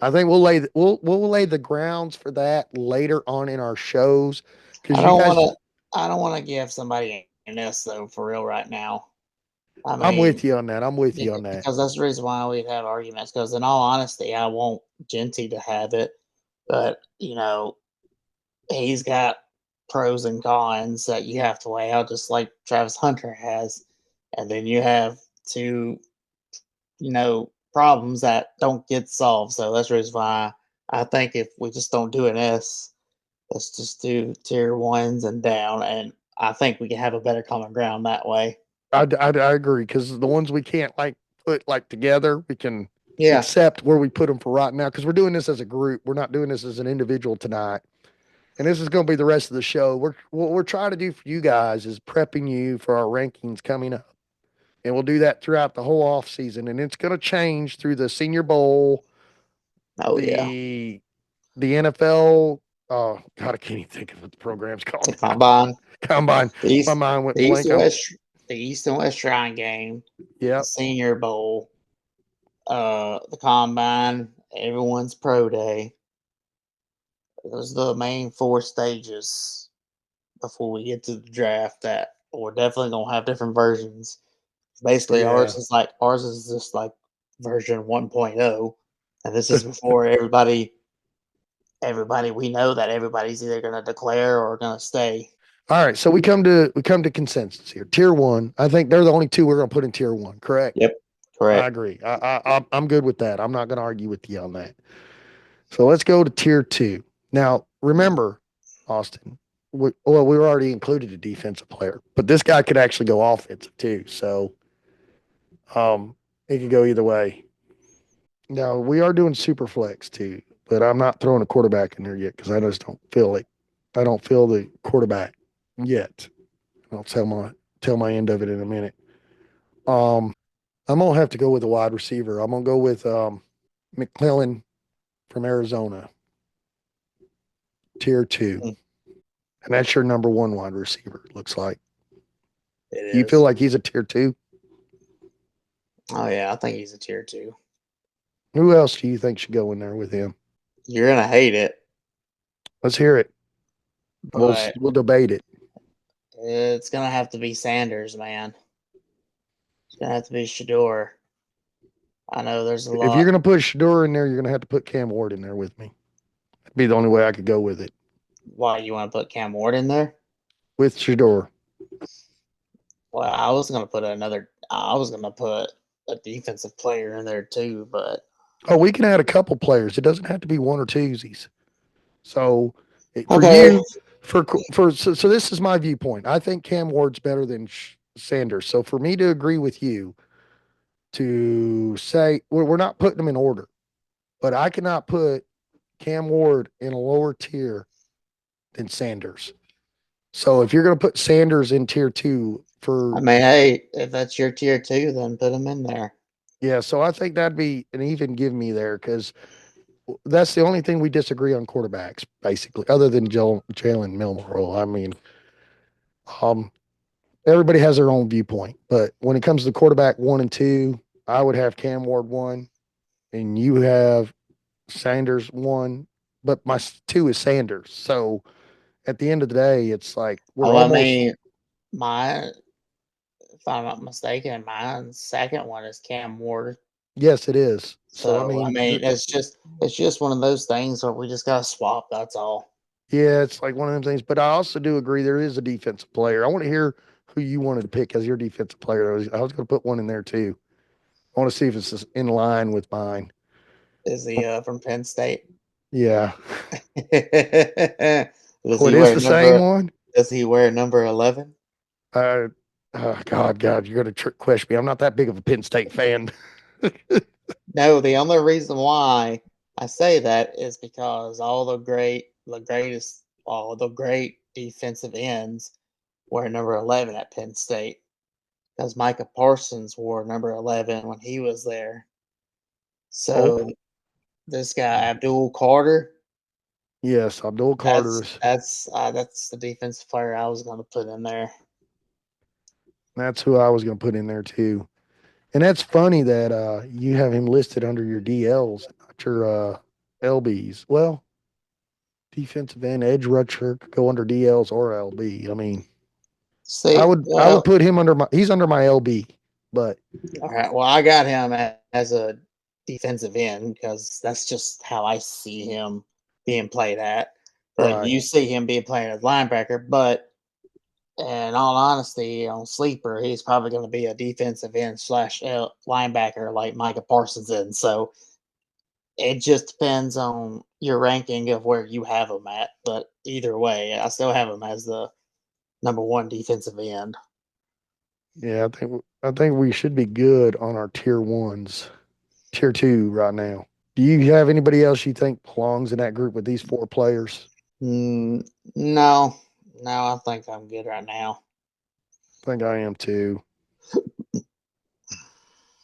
I think we'll lay the grounds for that later on in our shows I because you don't want guys. to. I don't want to give somebody an S though for real right now. I I'm mean, with you on that. I'm with you on that. because that's the reason why we'd have arguments. Because in all honesty, I want Genty to have it, but he's got pros and cons that you have to weigh out, just like Travis Hunter has, and then you have two problems that don't get solved. So that's the reason why I think if we just don't do an S, let's just do tier ones and down, and I think we can have a better common ground that way. I agree because the ones we can't like put like together, we can Yeah. accept where we put them for right now because we're doing this as a group. We're not doing this as an individual tonight. And this is going to be the rest of the show. What we're trying to do for you guys is prepping you for our rankings coming up, and we'll do that throughout the whole off season. And it's going to change through the Senior Bowl, Oh yeah. the NFL. Oh God, I can't even think of what the program's The called now. combine, Combine. the My East, mind went the East blank. and I'm West, the East and West Shrine game, the Yep. Senior Bowl, the combine, everyone's pro day. Those are the main four stages before we get to the draft. That we're definitely gonna have different versions. Basically, Yeah. ours is just like version 1.0, and this is before everybody we know that everybody's either gonna declare or gonna stay. All right. So we come to consensus here. Tier one. I think they're the only two we're going to put in tier one. Correct. Yep, I correct. agree. I'm good with that. I'm not going to argue with you on that. So let's go to tier two. Now, remember, Austin, we were already included a defensive player, but this guy could actually go offensive too. So it could go either way. Now, we are doing super flex too, but I'm not throwing a quarterback in there yet because I just don't feel it. I don't feel the quarterback yet. I'll tell my end of it in a minute. Um, I'm gonna have to go with a wide receiver. I'm gonna go with McClellan from Arizona, tier two. Mm, And that's your number one wide receiver, it looks like. it Do you feel is. like he's a tier two? Oh yeah, I think he's a tier two. Who else do you think should go in there with him? You're gonna hate it, Let's hear it. but We'll debate it. it's gonna have to be Sanders, man. It's gonna have to be Shador. I know there's a If you're lot. gonna put Shador in there, you're gonna have to put Cam Ward in there with me. That'd be the only way I could go with it. Why you want to put Cam Ward in there? With Shador. Well, I was gonna put another. I was gonna put a defensive player in there too, but Oh, we can add a couple players. It doesn't have to be one or twosies. So for okay. you, so this is my viewpoint. I think Cam Ward's better than Sanders. So for me to agree with you to say we're not putting them in order, but I cannot put Cam Ward in a lower tier than Sanders. So if you're going to put Sanders in tier two I for mean, hey, if that's your tier two, then put him in there. yeah, so I think that'd be an even give me there because that's the only thing we disagree on quarterbacks, basically, other than Jalen Milrow. I mean, um, everybody has their own viewpoint. But when it comes to quarterback 1 and 2, I would have Cam Ward 1, and you have Sanders 1. But my 2 is Sanders. So at the end of the day, it's like we're Oh, I almost. mean, my if I'm not mistaken, mine's second one is Cam Ward. Yes, it is. So I So I mean, mean, it's just one of those things where we just gotta swap. That's all. yeah, it's like one of them things. But I also do agree there is a defensive player. I want to hear who you wanted to pick as your defensive player. I was going to put one in there too. I want to see if it's in line with mine. Is he from Penn State? Yeah. Does Oh, it he is wear the same number? one. Does he wear number 11? Uh, oh, God, you're going to trick question me. I'm not that big of a Penn State fan. No, the only reason why I say that is because all the great defensive ends were number 11 at Penn State. Because Micah Parsons wore number 11 when he was there. Oh, So this guy Abdul Carter, yes, Abdul Carter that's is. that's uh, that's the defensive player I was going to put in there. That's who I was going to put in there too. And that's funny that you have him listed under your DLs, not your LBs. Well, defensive end, edge rusher could go under DLs or LB. I mean, I See, would I would well, put him under my. He's under my LB, but all right. Well, I got him as a defensive end because that's just how I see him being played at. But right. you see him being played as linebacker. But in all honesty, on sleeper, he's probably going to be a defensive end slash linebacker like Micah Parsons is. So it just depends on your ranking of where you have him at. But either way, I still have him as the number one defensive end. Yeah, I think we should be good on our tier ones, tier two right now. Do you have anybody else you think belongs in that group with these 4 players? Mm, no, no, I think I'm good right now. I think I am too.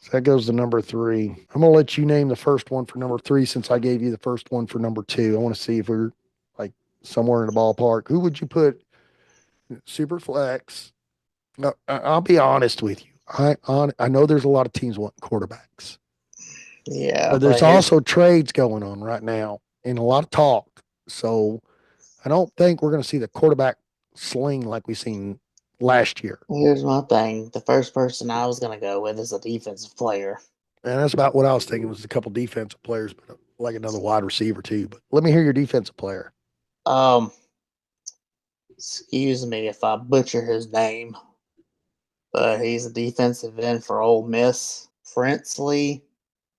So that goes to number 3. I'm gonna let you name the first one for number 3 since I gave you the first one for number 2. I want to see if we're like somewhere in the ballpark. Who would you put super flex? I'll be honest with you. I know there's a lot of teams wanting quarterbacks, Yeah, but there's but also trades going on right now and a lot of talk. So I don't think we're going to see the quarterback sling like we seen last year. here's my thing. The first person I was gonna go with is a defensive player. And that's about what I was thinking was a couple defensive players, but like another wide receiver too. But let me hear your defensive player. Um, excuse me if I butcher his name, but he's a defensive end for Ole Miss. Frensley,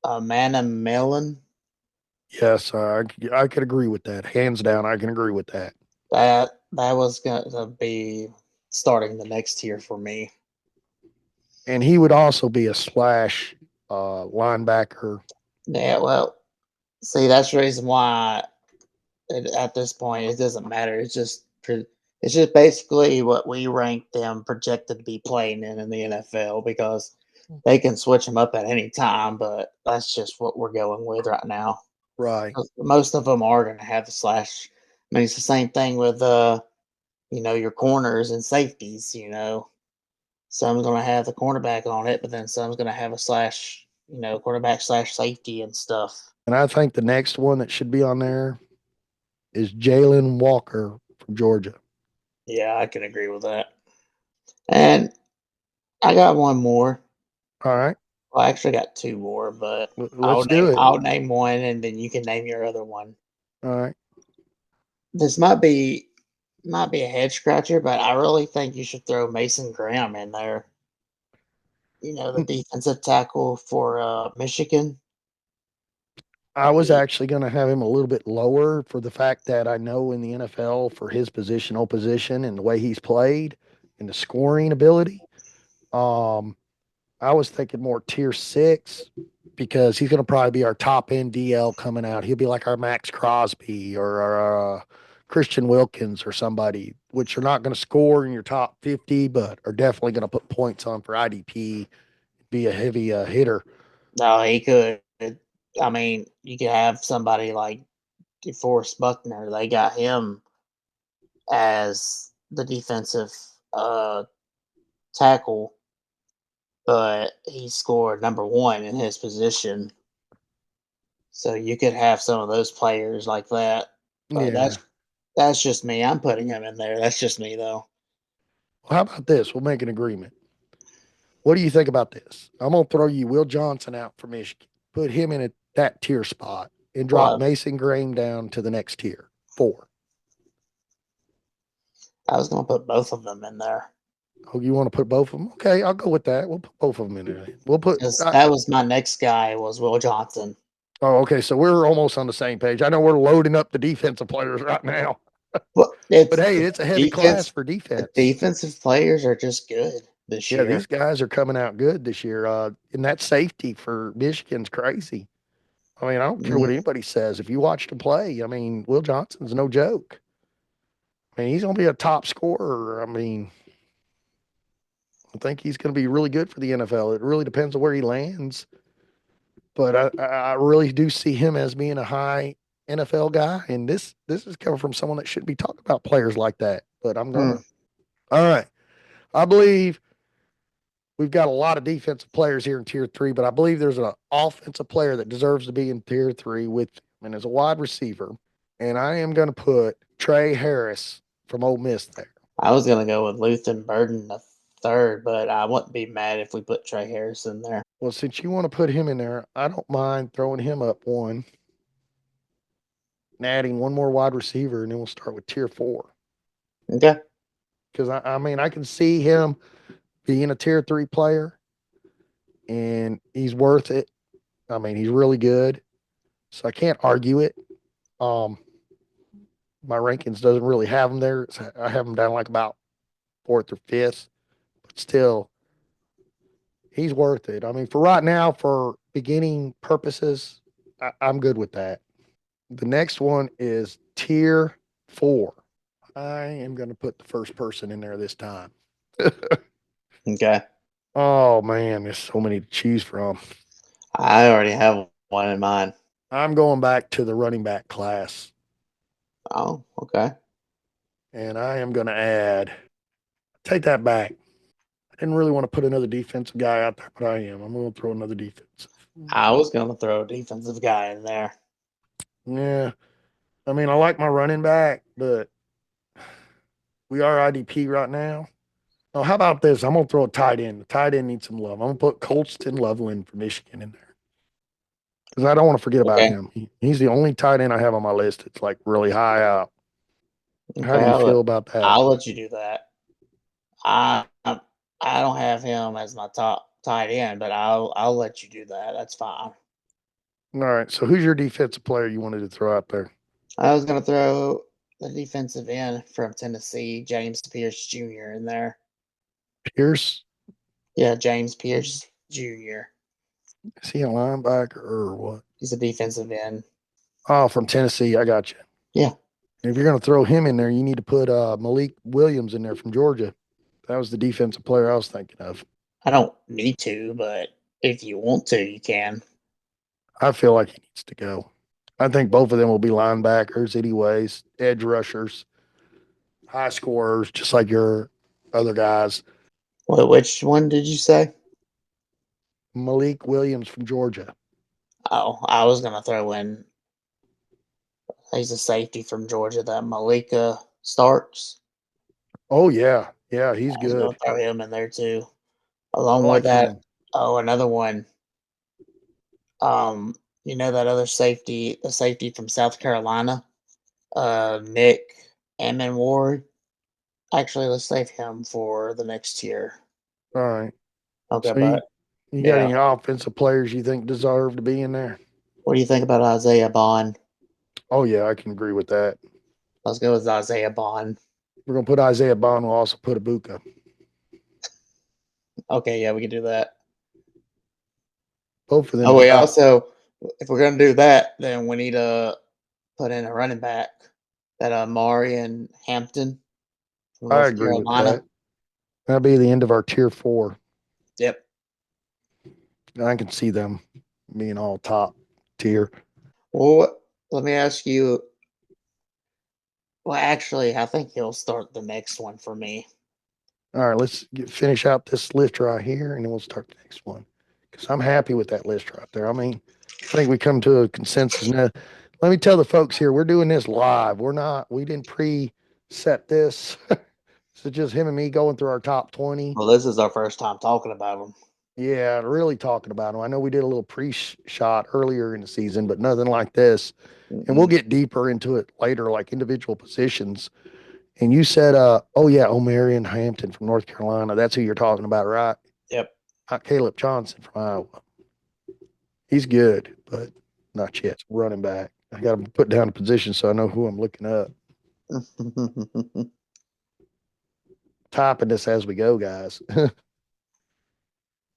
Amana Mellon. Yes, I could agree with that. Hands down, I can agree with that. That was gonna be starting the next tier for me. And he would also be a slash linebacker. Yeah, well, see, that's the reason why at this point it doesn't matter. It's just basically what we rank them projected to be playing in the NFL because they can switch them up at any time, but that's just what we're going with right now. Right. 'Cause most of them are going to have the slash. I mean, it's the same thing with your corners and safeties. Some's going to have the cornerback on it, but then some's going to have a slash. Quarterback slash safety and stuff. And I think the next one that should be on there is Jalen Walker from Georgia. Yeah, I can agree with that. And I got one more. All right. Well, I actually got two more, but I'll Let's name do it. I'll name one, and then you can name your other one. All right. This might be a head scratcher, but I really think you should throw Mason Graham in there. The defensive tackle for Michigan. I was He, actually going to have him a little bit lower for the fact that I know in the NFL for his position and the way he's played and the scoring ability. Um, I was thinking more tier 6 because he's going to probably be our top end DL coming out. He'll be like our Max Crosby or our Christian Wilkins or somebody, which are not going to score in your top 50, but are definitely going to put points on for IDP, be a heavy hitter. no, he could. I mean, you could have somebody like DeForest Buckner. They got him as the defensive tackle, but he scored number one in his position. So you could have some of those players like that. But Yeah. that's just me. I'm putting him in there. That's just me though. Well, how about this? We'll make an agreement. What do you think about this? I'm gonna throw you Will Johnson out for Michigan. Put him in that tier spot and drop Well, Mason Graham down to the next tier, 4. I was gonna put both of them in there. Oh, you want to put both of them? Okay, I'll go with that. We'll put both of them in there. We'll put. Because that was my next guy was Will Johnson. Oh, okay. So we're almost on the same page. I know we're loading up the defensive players right now, Well, but it's hey, the it's a heavy class defense. for The defense. defensive players are just good this Yeah, year. these guys are coming out good this year. And that safety for Michigan's crazy. I mean, I don't care what Mm, anybody says. If you watched him play, I mean, Will Johnson's no joke. I mean, he's going to be a top scorer. I mean, I think he's going to be really good for the NFL. It really depends on where he lands, but I really do see him as being a high NFL guy. And this is coming from someone that shouldn't be talking about players like that. But I'm gonna. mm. All right, I believe we've got a lot of defensive players here in tier 3, but I believe there's an offensive player that deserves to be in tier 3 with him, and as a wide receiver. And I am going to put Trey Harris from Ole Miss there. I was gonna go with Luther Burden the third, but I wouldn't be mad if we put Trey Harris in there. Well, since you want to put him in there, I don't mind throwing him up one and adding one more wide receiver, and then we'll start with tier 4. Okay. Because I mean, I can see him being a tier 3 player, and he's worth it. I mean, he's really good, so I can't argue it. Um, my rankings doesn't really have him there. So I have him down like about 4th or 5th, but still, he's worth it. I mean, for right now, for beginning purposes, I'm good with that. The next one is tier 4. I am going to put the first person in there this time. Okay. Oh man, there's so many to choose from. I already have one in mind. I'm going back to the running back class, Oh, okay. and I am going to add. Take that back. I didn't really want to put another defensive guy out there, but I am. I'm going to throw another defensive. I was gonna throw a defensive guy in there. Yeah, I mean, I like my running back, but we are IDP right now. Oh, how about this? I'm going to throw a tight end. The tight end needs some love. I'm going to put Colston Loveland from Michigan in there because I don't want to forget about Okay. him. He's the only tight end I have on my list. It's like really high up. How Okay. do you feel about that? I'll let you do that. I don't have him as my top tight end, but I'll let you do that. That's fine. All right. So who's your defensive player you wanted to throw out there? I was gonna throw the defensive end from Tennessee, James Pierce Jr. in there. Pierce? Yeah, James Pierce Jr. Is he a linebacker or what? He's a defensive end. Oh, from Tennessee. I got you. Yeah, If you're going to throw him in there, you need to put Malik Williams in there from Georgia. That was the defensive player I was thinking of. I don't need to, but if you want to, you can. I feel like he needs to go. I think both of them will be linebackers, anyways, edge rushers, high scorers, just like your other guys. Which one did you say? Malik Williams from Georgia. Oh, I was gonna throw in. He's a safety from Georgia. That Malika Starks. Oh, yeah. Yeah, I he's was gonna good. throw him in there too. I Along with like that, him. oh, another one. Um, you know that other safety, the safety from South Carolina, Nick Ammon Ward. Actually, let's save him for the next year. All right. Okay, So but you got yeah, any offensive players you think deserve to be in there? what do you think about Isaiah Bond? Oh, yeah, I can agree with that. Let's go with Isaiah Bond. We're going to put Isaiah Bond. We'll also put Ibuka. Okay, yeah, we can do that. Both of them Oh, are we high. also, if we're gonna do that, then we need to put in a running back. That Marion Hampton from I North agree with Carolina. that. That'll be the end of our tier 4. Yep. I can see them being all top tier. Well, let me ask you. Well, actually, I think he'll start the next one for me. All right, let's finish out this list right here, and then we'll start the next one. Because I'm happy with that list right there. I mean, I think we come to a consensus now. Let me tell the folks here, we're doing this live. We didn't pre-set this. So just him and me going through our top 20. Well, this is our first time talking about them. Yeah, really talking about them. I know we did a little pre-shot earlier in the season, but nothing like this. And we'll get deeper into it later, like individual positions. And you said, oh yeah, Omarion Hampton from North Carolina. That's who you're talking about, right? Yep. Not Caleb Johnson from Iowa. He's good, but not yet. Running back. I got to put down a position so I know who I'm looking up. Typing this as we go, guys.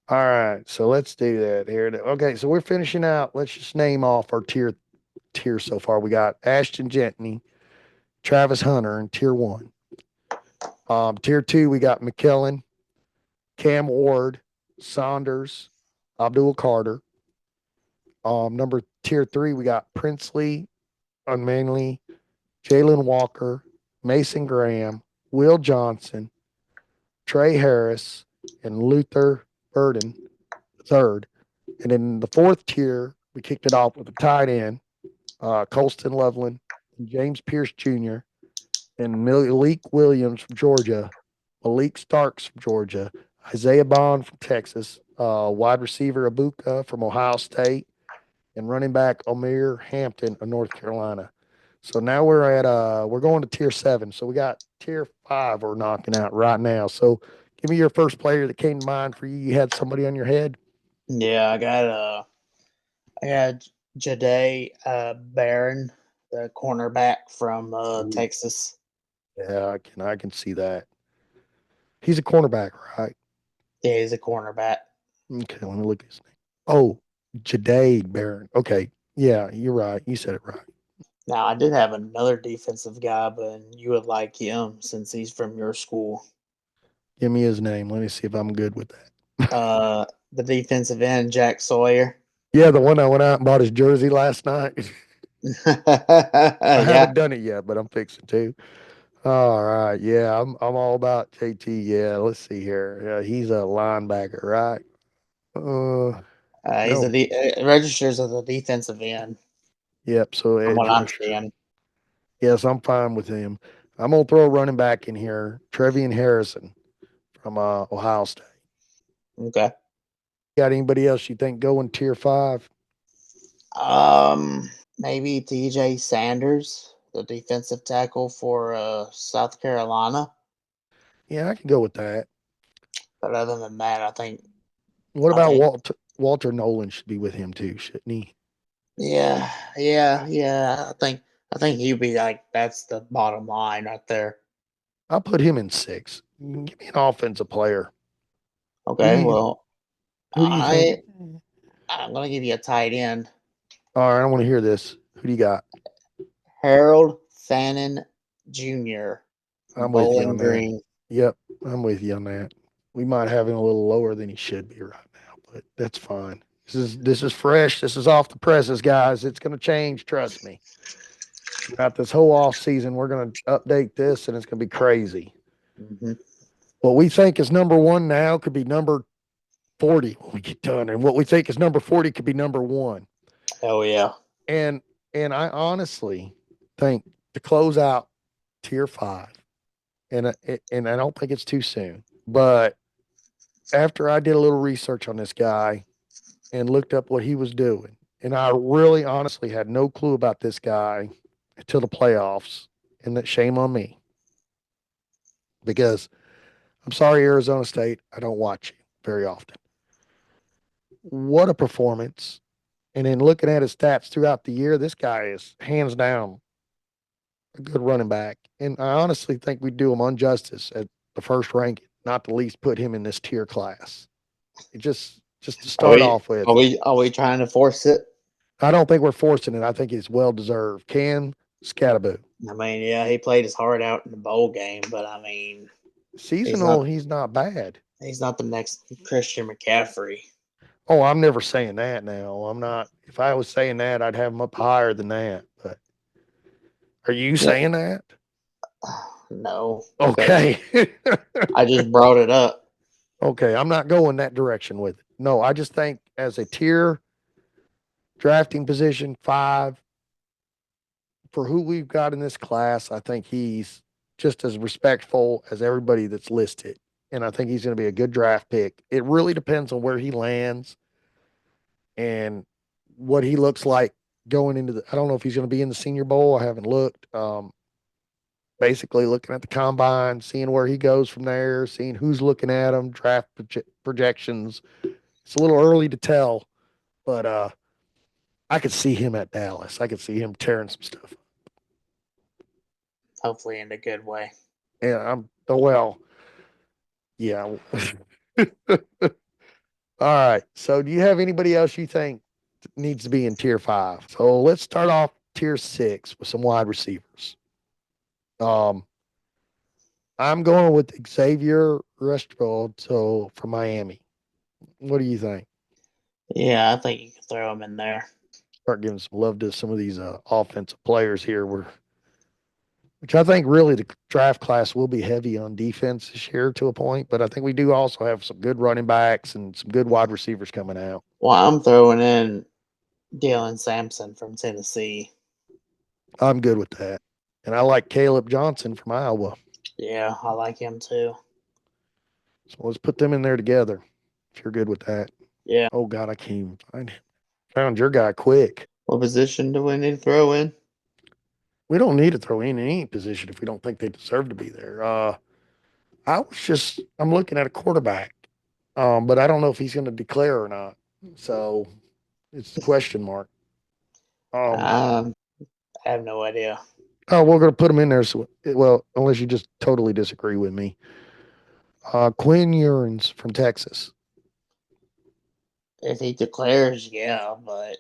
All right, so let's do that here. Okay, so we're finishing out. Let's just name off our tier so far. We got Ashton Jentney, Travis Hunter in tier one. Tier two, we got McKellen, Cam Ward, Saunders, Abdul Carter. Number tier three, we got Princely, Unmanly, Jalen Walker, Mason Graham, Will Johnson, Trey Harris, and Luther Burden, third. And in the fourth tier, we kicked it off with a tight end, Colston Loveland, James Pierce Jr., and Malik Williams from Georgia, Malik Starks from Georgia, Isaiah Bond from Texas, wide receiver Abuka from Ohio State, and running back Omir Hampton of North Carolina. So now we're going to tier seven. So we got tier five we're knocking out right now. So give me your first player that came to mind for you. You had somebody on your head? Yeah, I got Jade Barron, the cornerback from Ooh. Texas. Yeah, I can see that. He's a cornerback, right? Yeah, he's a cornerback. Okay, let me look at his name. Oh, Jade Barron. Okay. Yeah, you're right. You said it right. Now, I did have another defensive guy, but you would like him since he's from your school. Give me his name. Let me see if I'm good with that. The defensive end, Jack Sawyer. Yeah, the one I went out and bought his jersey last night. I Yeah, haven't done it yet, but I'm fixing to. All right. Yeah, I'm all about JT. Yeah, let's see here. Yeah, he's a linebacker, right? he's No. registers as a defensive end, Yep. So from what edge I'm rusher. seeing. Yes, I'm fine with him. I'm gonna throw a running back in here, Trevian Harrison from Ohio State. Okay. Got anybody else you think going tier five? Maybe TJ Sanders, the defensive tackle for South Carolina. Yeah, I can go with that. But other than that, What I about think, Walter Nolan should be with him too, shouldn't he? yeah. I think he'd be like that's the bottom line right there. I'll put him in six. Give me an offensive player. Who do Okay, you well, who do you think? I'm gonna give you a tight end, All right, I want to hear this. Who do you got? Harold Fannin Jr. from I'm with you Bowling on that. Green. Yep, I'm with you on that. We might have him a little lower than he should be right now, but that's fine. This is fresh. This is off the presses, guys. It's going to change. Trust me. Throughout this whole off season, we're going to update this, and it's going to be crazy. Hmm. What we think is number one now could be number 40 when we get done, and what we think is number 40 could be number one. Oh yeah. And I honestly think to close out tier five, and I don't think it's too soon, but after I did a little research on this guy and looked up what he was doing, and I really honestly had no clue about this guy until the playoffs, and that shame on me because I'm sorry, Arizona State, I don't watch you very often. What a performance. And then looking at his stats throughout the year, this guy is hands down a good running back. And I honestly think we do him injustice at the first ranking, not the least put him in this tier class. It just to start off with, Are we trying to force it? I don't think we're forcing it. I think it's well deserved. Cam Scataboo. I mean, yeah, he played his heart out in the bowl game, but I mean, he's Seasonal, not he's not bad. he's not the next Christian McCaffrey. Oh, I'm never saying that now. I'm not. If I was saying that, I'd have him up higher than that. But are you Yeah. saying that? No. Okay. I just brought it up. Okay, I'm not going that direction with it. No, I just think as a tier drafting position 5 for who we've got in this class, I think he's just as respectful as everybody that's listed. And I think he's going to be a good draft pick. It really depends on where he lands and what he looks like going into the. I don't know if he's going to be in the Senior Bowl. I haven't looked. Basically, looking at the combine, seeing where he goes from there, seeing who's looking at him, draft projections. It's a little early to tell, but I could see him at Dallas. I could see him tearing some stuff. Hopefully in a good way. And I'm well, yeah. All right. So, do you have anybody else you think needs to be in tier 5? So let's start off tier 6 with some wide receivers. I'm going with Xavier Restrepo so for Miami. What do you think? Yeah, I think you can throw him in there. Start giving some love to some of these offensive players here. Which I think really the draft class will be heavy on defense this year to a point, but I think we do also have some good running backs and some good wide receivers coming out. Well, I'm throwing in Dylan Sampson from Tennessee. I'm good with that. And I like Caleb Johnson from Iowa. Yeah, I like him too. So let's put them in there together if you're good with that. Yeah. Oh, God, I can't even find him. Found your guy quick. What position do we need to throw in? We don't need to throw in any position if we don't think they deserve to be there. I'm looking at a quarterback, but I don't know if he's going to declare or not. So it's a question mark. Um, I have no idea. oh, we're going to put him in there. So, well, unless you just totally disagree with me. Quinn Ewers from Texas. If he declares, yeah, but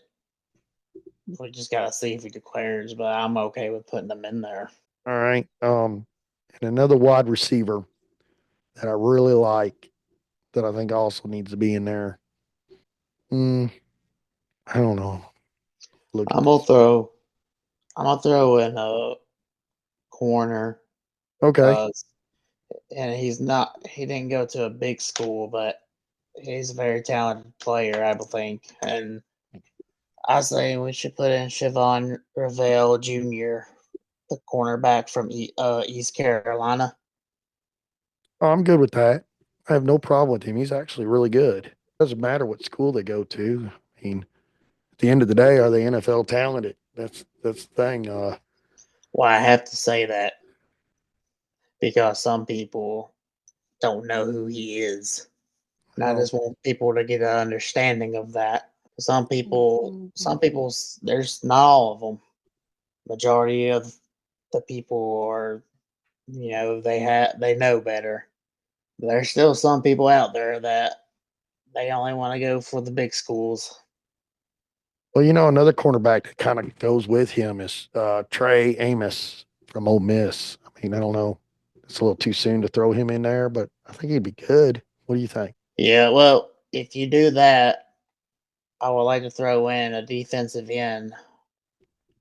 we just gotta see if he declares. But I'm okay with putting him in there. All right. And another wide receiver that I really like that I think also needs to be in there. Mm, I don't know. Look at I'm gonna this. throw. I'm gonna throw in a corner. Okay. Uh, and he's not. He didn't go to a big school, but he's a very talented player, I think. And I say we should put in Siobhan Ravel Jr., the cornerback from East Carolina. Oh, I'm good with that. I have no problem with him. He's actually really good. Doesn't matter what school they go to. I mean, at the end of the day, are they NFL talented? That's the thing. Well, I have to say that because some people don't know who he is. And I Oh, just want people to get an understanding of that. Some people, there's not all of them. Majority of the people are, they know better. But there's still some people out there that they only want to go for the big schools. well, another cornerback that kind of goes with him is Trey Amos from Ole Miss. I mean, I don't know. It's a little too soon to throw him in there, but I think he'd be good. What do you think? Yeah, well, if you do that, I would like to throw in a defensive end,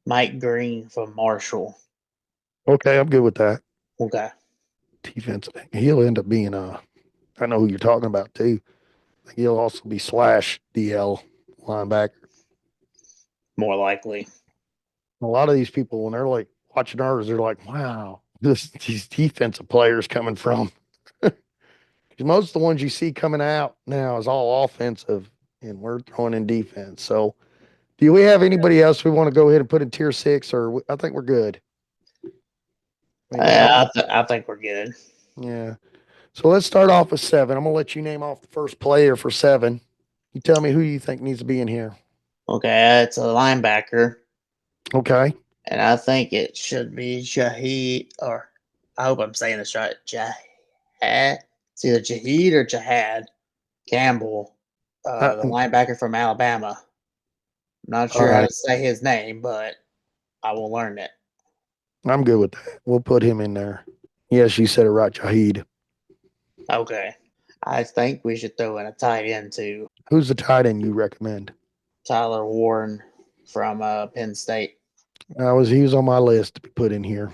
Mike Green from Marshall. Okay, I'm good with that. Okay, Defense. He'll end up being I know who you're talking about too. He'll also be slash DL linebacker. more likely. A lot of these people, when they're like watching ours, they're like, wow, these defensive players coming from. Most of the ones you see coming out now is all offensive, and we're throwing in defense. So, do we have anybody else we want to go ahead and put in tier 6, or I think we're good? Anybody else? I think we're good. Yeah. So let's start off with 7. I'm gonna let you name off the first player for 7. You tell me who you think needs to be in here. Okay, it's a linebacker, Okay. and I think it should be Jaheed, or I hope I'm saying this right. Jahad. It's either Jaheed or Jahad Campbell, the All linebacker from Alabama. I'm not sure how right. to say his name, but I will learn it. I'm good with that. We'll put him in there. Yes, you said it right, Jahid. Okay. I think we should throw in a tight end too. Who's the tight end you recommend? Tyler Warren from Penn State. He was on my list to be put in here.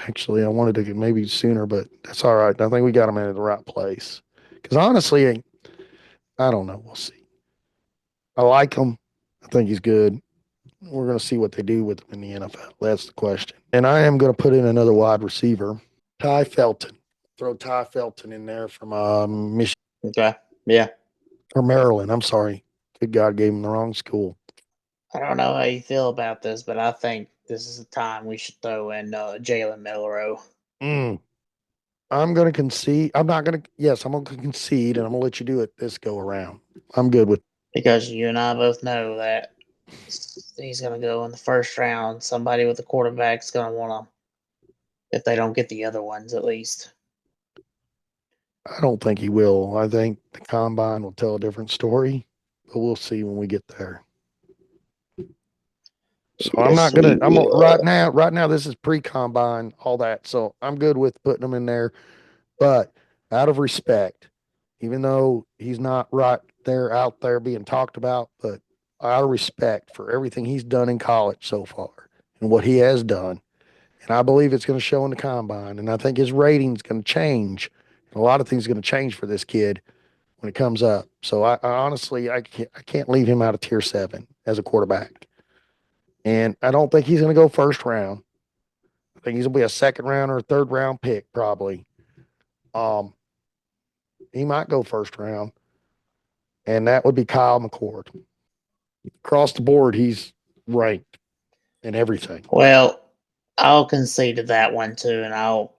Actually, I wanted to get maybe sooner, but that's all right. I think we got him in the right place. Because honestly, I don't know. We'll see. I like him. I think he's good. We're going to see what they do with him in the NFL. That's the question. And I am going to put in another wide receiver, Ty Felton. Throw Ty Felton in there from Michigan Okay. Yeah. or Maryland. I'm sorry. Good God, gave him the wrong school. I don't know how you feel about this, but I think this is the time we should throw in Jalen Milrow. Mm. I'm going to concede. I'm not going to. Yes, I'm going to concede, and I'm going to let you do it this go around. I'm good with. Because you and I both know that he's going to go in the first round. Somebody with a quarterback's going to want to, if they don't get the other ones at least. I don't think he will. I think the combine will tell a different story, but we'll see when we get there. So I'm Yes, not gonna. we I'm right will. now. Right now, this is pre-combine, all that. So I'm good with putting him in there. But out of respect, even though he's not right there out there being talked about, but out of respect for everything he's done in college so far and what he has done, and I believe it's going to show in the combine, and I think his rating's going to change. And a lot of things are going to change for this kid when it comes up. So I honestly I can't leave him out of tier 7 as a quarterback. And I don't think he's going to go first round. I think he's going to be a second round or a third round pick probably. Um, he might go first round, and that would be Kyle McCord. Across the board, he's ranked in everything. Well, I'll concede to that one too, and I'll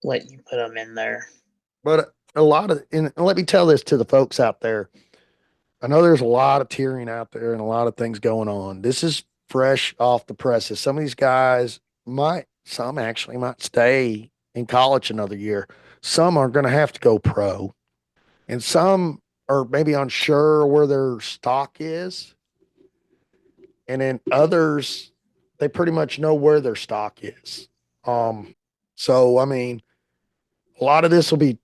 let you put him in there. But a lot of, and let me tell this to the folks out there. I know there's a lot of tiering out there and a lot of things going on. This is fresh off the presses. Some of these guys some actually might stay in college another year. Some are going to have to go pro, and some are maybe unsure where their stock is. And then others, they pretty much know where their stock is. Um, so, I mean, a lot of this will be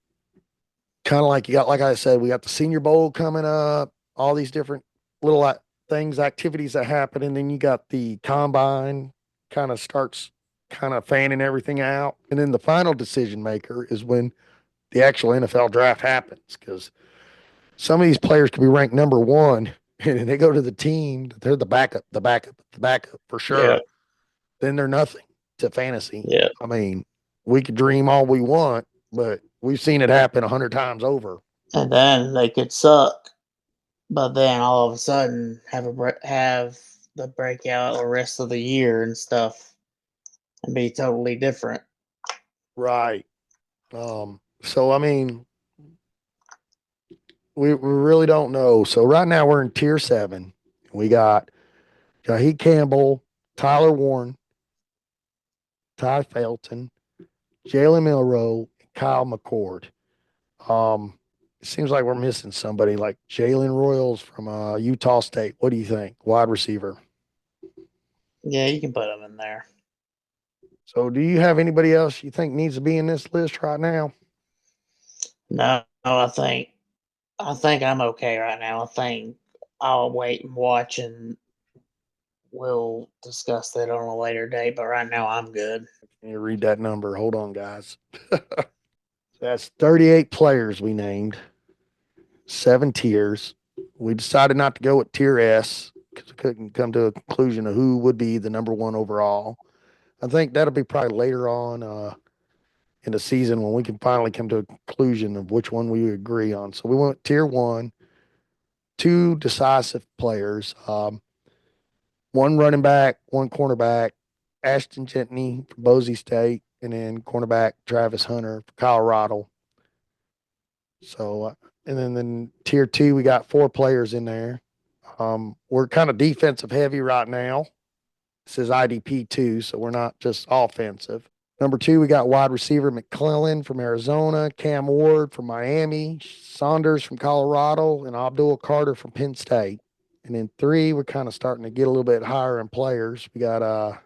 kind of like you got, like I said, we got the Senior Bowl coming up, all these different little things, activities that happen, and then you got the combine kind of starts kind of fanning everything out, and then the final decision maker is when the actual NFL draft happens because some of these players could be ranked number one, and they go to the team, they're the backup for Yeah, sure. Then they're nothing to fantasy. yeah. I mean, we could dream all we want, but we've seen it happen 100 times over. And then they could suck, but then all of a sudden have the breakout the rest of the year and stuff, and be totally different. Right. So I mean, we really don't know. So right now we're in tier 7. We got Jaheed Campbell, Tyler Warren, Ty Felton, Jalen Milrow, and Kyle McCord. It seems like we're missing somebody like Jalen Royals from Utah State. What do you think? Wide receiver. Yeah, you can put them in there. So do you have anybody else you think needs to be in this list right now? No, I think I'm okay right now. I think I'll wait and watch, and we'll discuss that on a later date. But right now, I'm good. Can you read that number? Hold on, guys. That's 38 players we named, 7 tiers. We decided not to go with tier S because we couldn't come to a conclusion of who would be the number one overall. I think that'll be probably later on in the season when we can finally come to a conclusion of which one we agree on. So we went tier 1, 2 decisive players, one running back, one cornerback, Ashton Jentney from Boise State, and then cornerback Travis Hunter for Colorado. So, and then tier 2, we got 4 players in there. We're kind of defensive heavy right now. This is IDP 2, so we're not just offensive. Number 2, we got wide receiver McClellan from Arizona, Cam Ward from Miami, Saunders from Colorado, and Abdul Carter from Penn State. And then 3, we're kind of starting to get a little bit higher in players. We got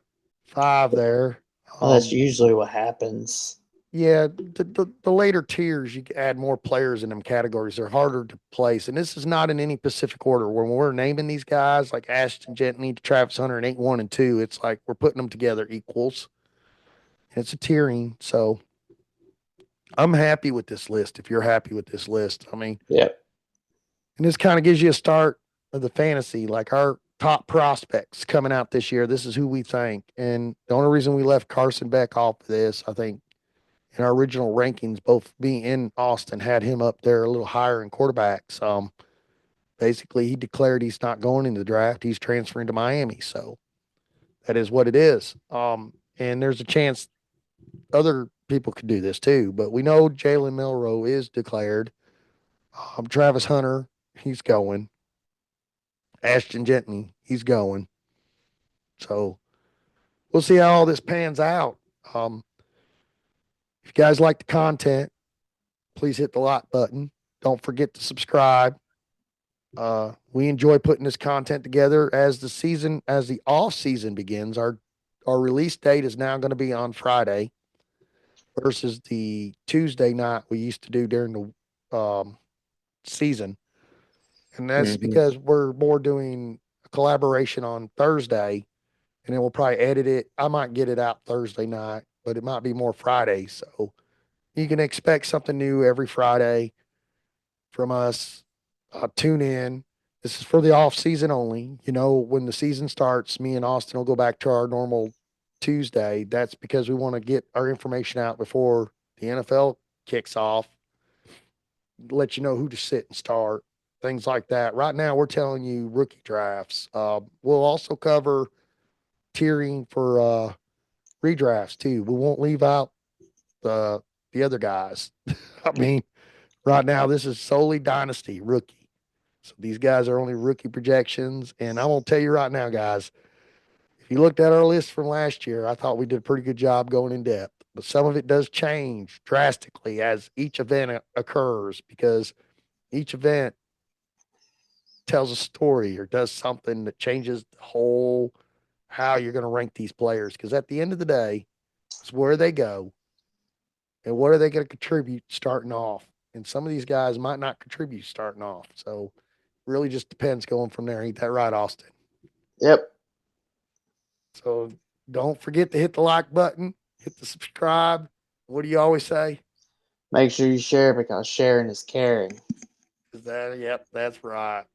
5 there. Well, that's Um, usually what happens. yeah, the later tiers, you add more players in them categories. They're harder to place. And this is not in any specific order. When we're naming these guys like Ashton Jentney, Travis Hunter, and 8, 1, and 2, it's like we're putting them together equals. It's a tiering. So I'm happy with this list. If you're happy with this list, I mean, Yep. and this kind of gives you a start of the fantasy, like our top prospects coming out this year. This is who we think. And the only reason we left Carson Beck off of this, I think, in our original rankings, both being in Austin had him up there a little higher in quarterbacks. Basically, he declared he's not going into the draft. He's transferring to Miami. So that is what it is. And there's a chance other people could do this too. But we know Jalen Milroe is declared. Travis Hunter, he's going. Ashton Jentney, he's going. So we'll see how all this pans out. If you guys like the content, please hit the like button. Don't forget to subscribe. We enjoy putting this content together as the off season begins. Our release date is now going to be on Friday versus the Tuesday night we used to do during the season, and that's Mm-hmm. because we're more doing a collaboration on Thursday, and then we'll probably edit it. I might get it out Thursday night, but it might be more Friday. So you can expect something new every Friday from us. Tune in. This is for the off season only. You know, when the season starts, me and Austin will go back to our normal Tuesday. That's because we want to get our information out before the NFL kicks off, let you know who to sit and start, things like that. Right now, we're telling you rookie drafts. We'll also cover tiering for redrafts too. We won't leave out the other guys. I mean, right now, this is solely dynasty rookie. So these guys are only rookie projections. And I'm going to tell you right now, guys, if you looked at our list from last year, I thought we did a pretty good job going in depth. But some of it does change drastically as each event occurs because each event tells a story or does something that changes the whole how you're going to rank these players. Because at the end of the day, it's where they go and what are they going to contribute starting off. And some of these guys might not contribute starting off. So really just depends going from there. Ain't that right, Austin? Yep. So don't forget to hit the like button, hit the subscribe. What do you always say? Make sure you share because sharing is caring. Yep, that's right.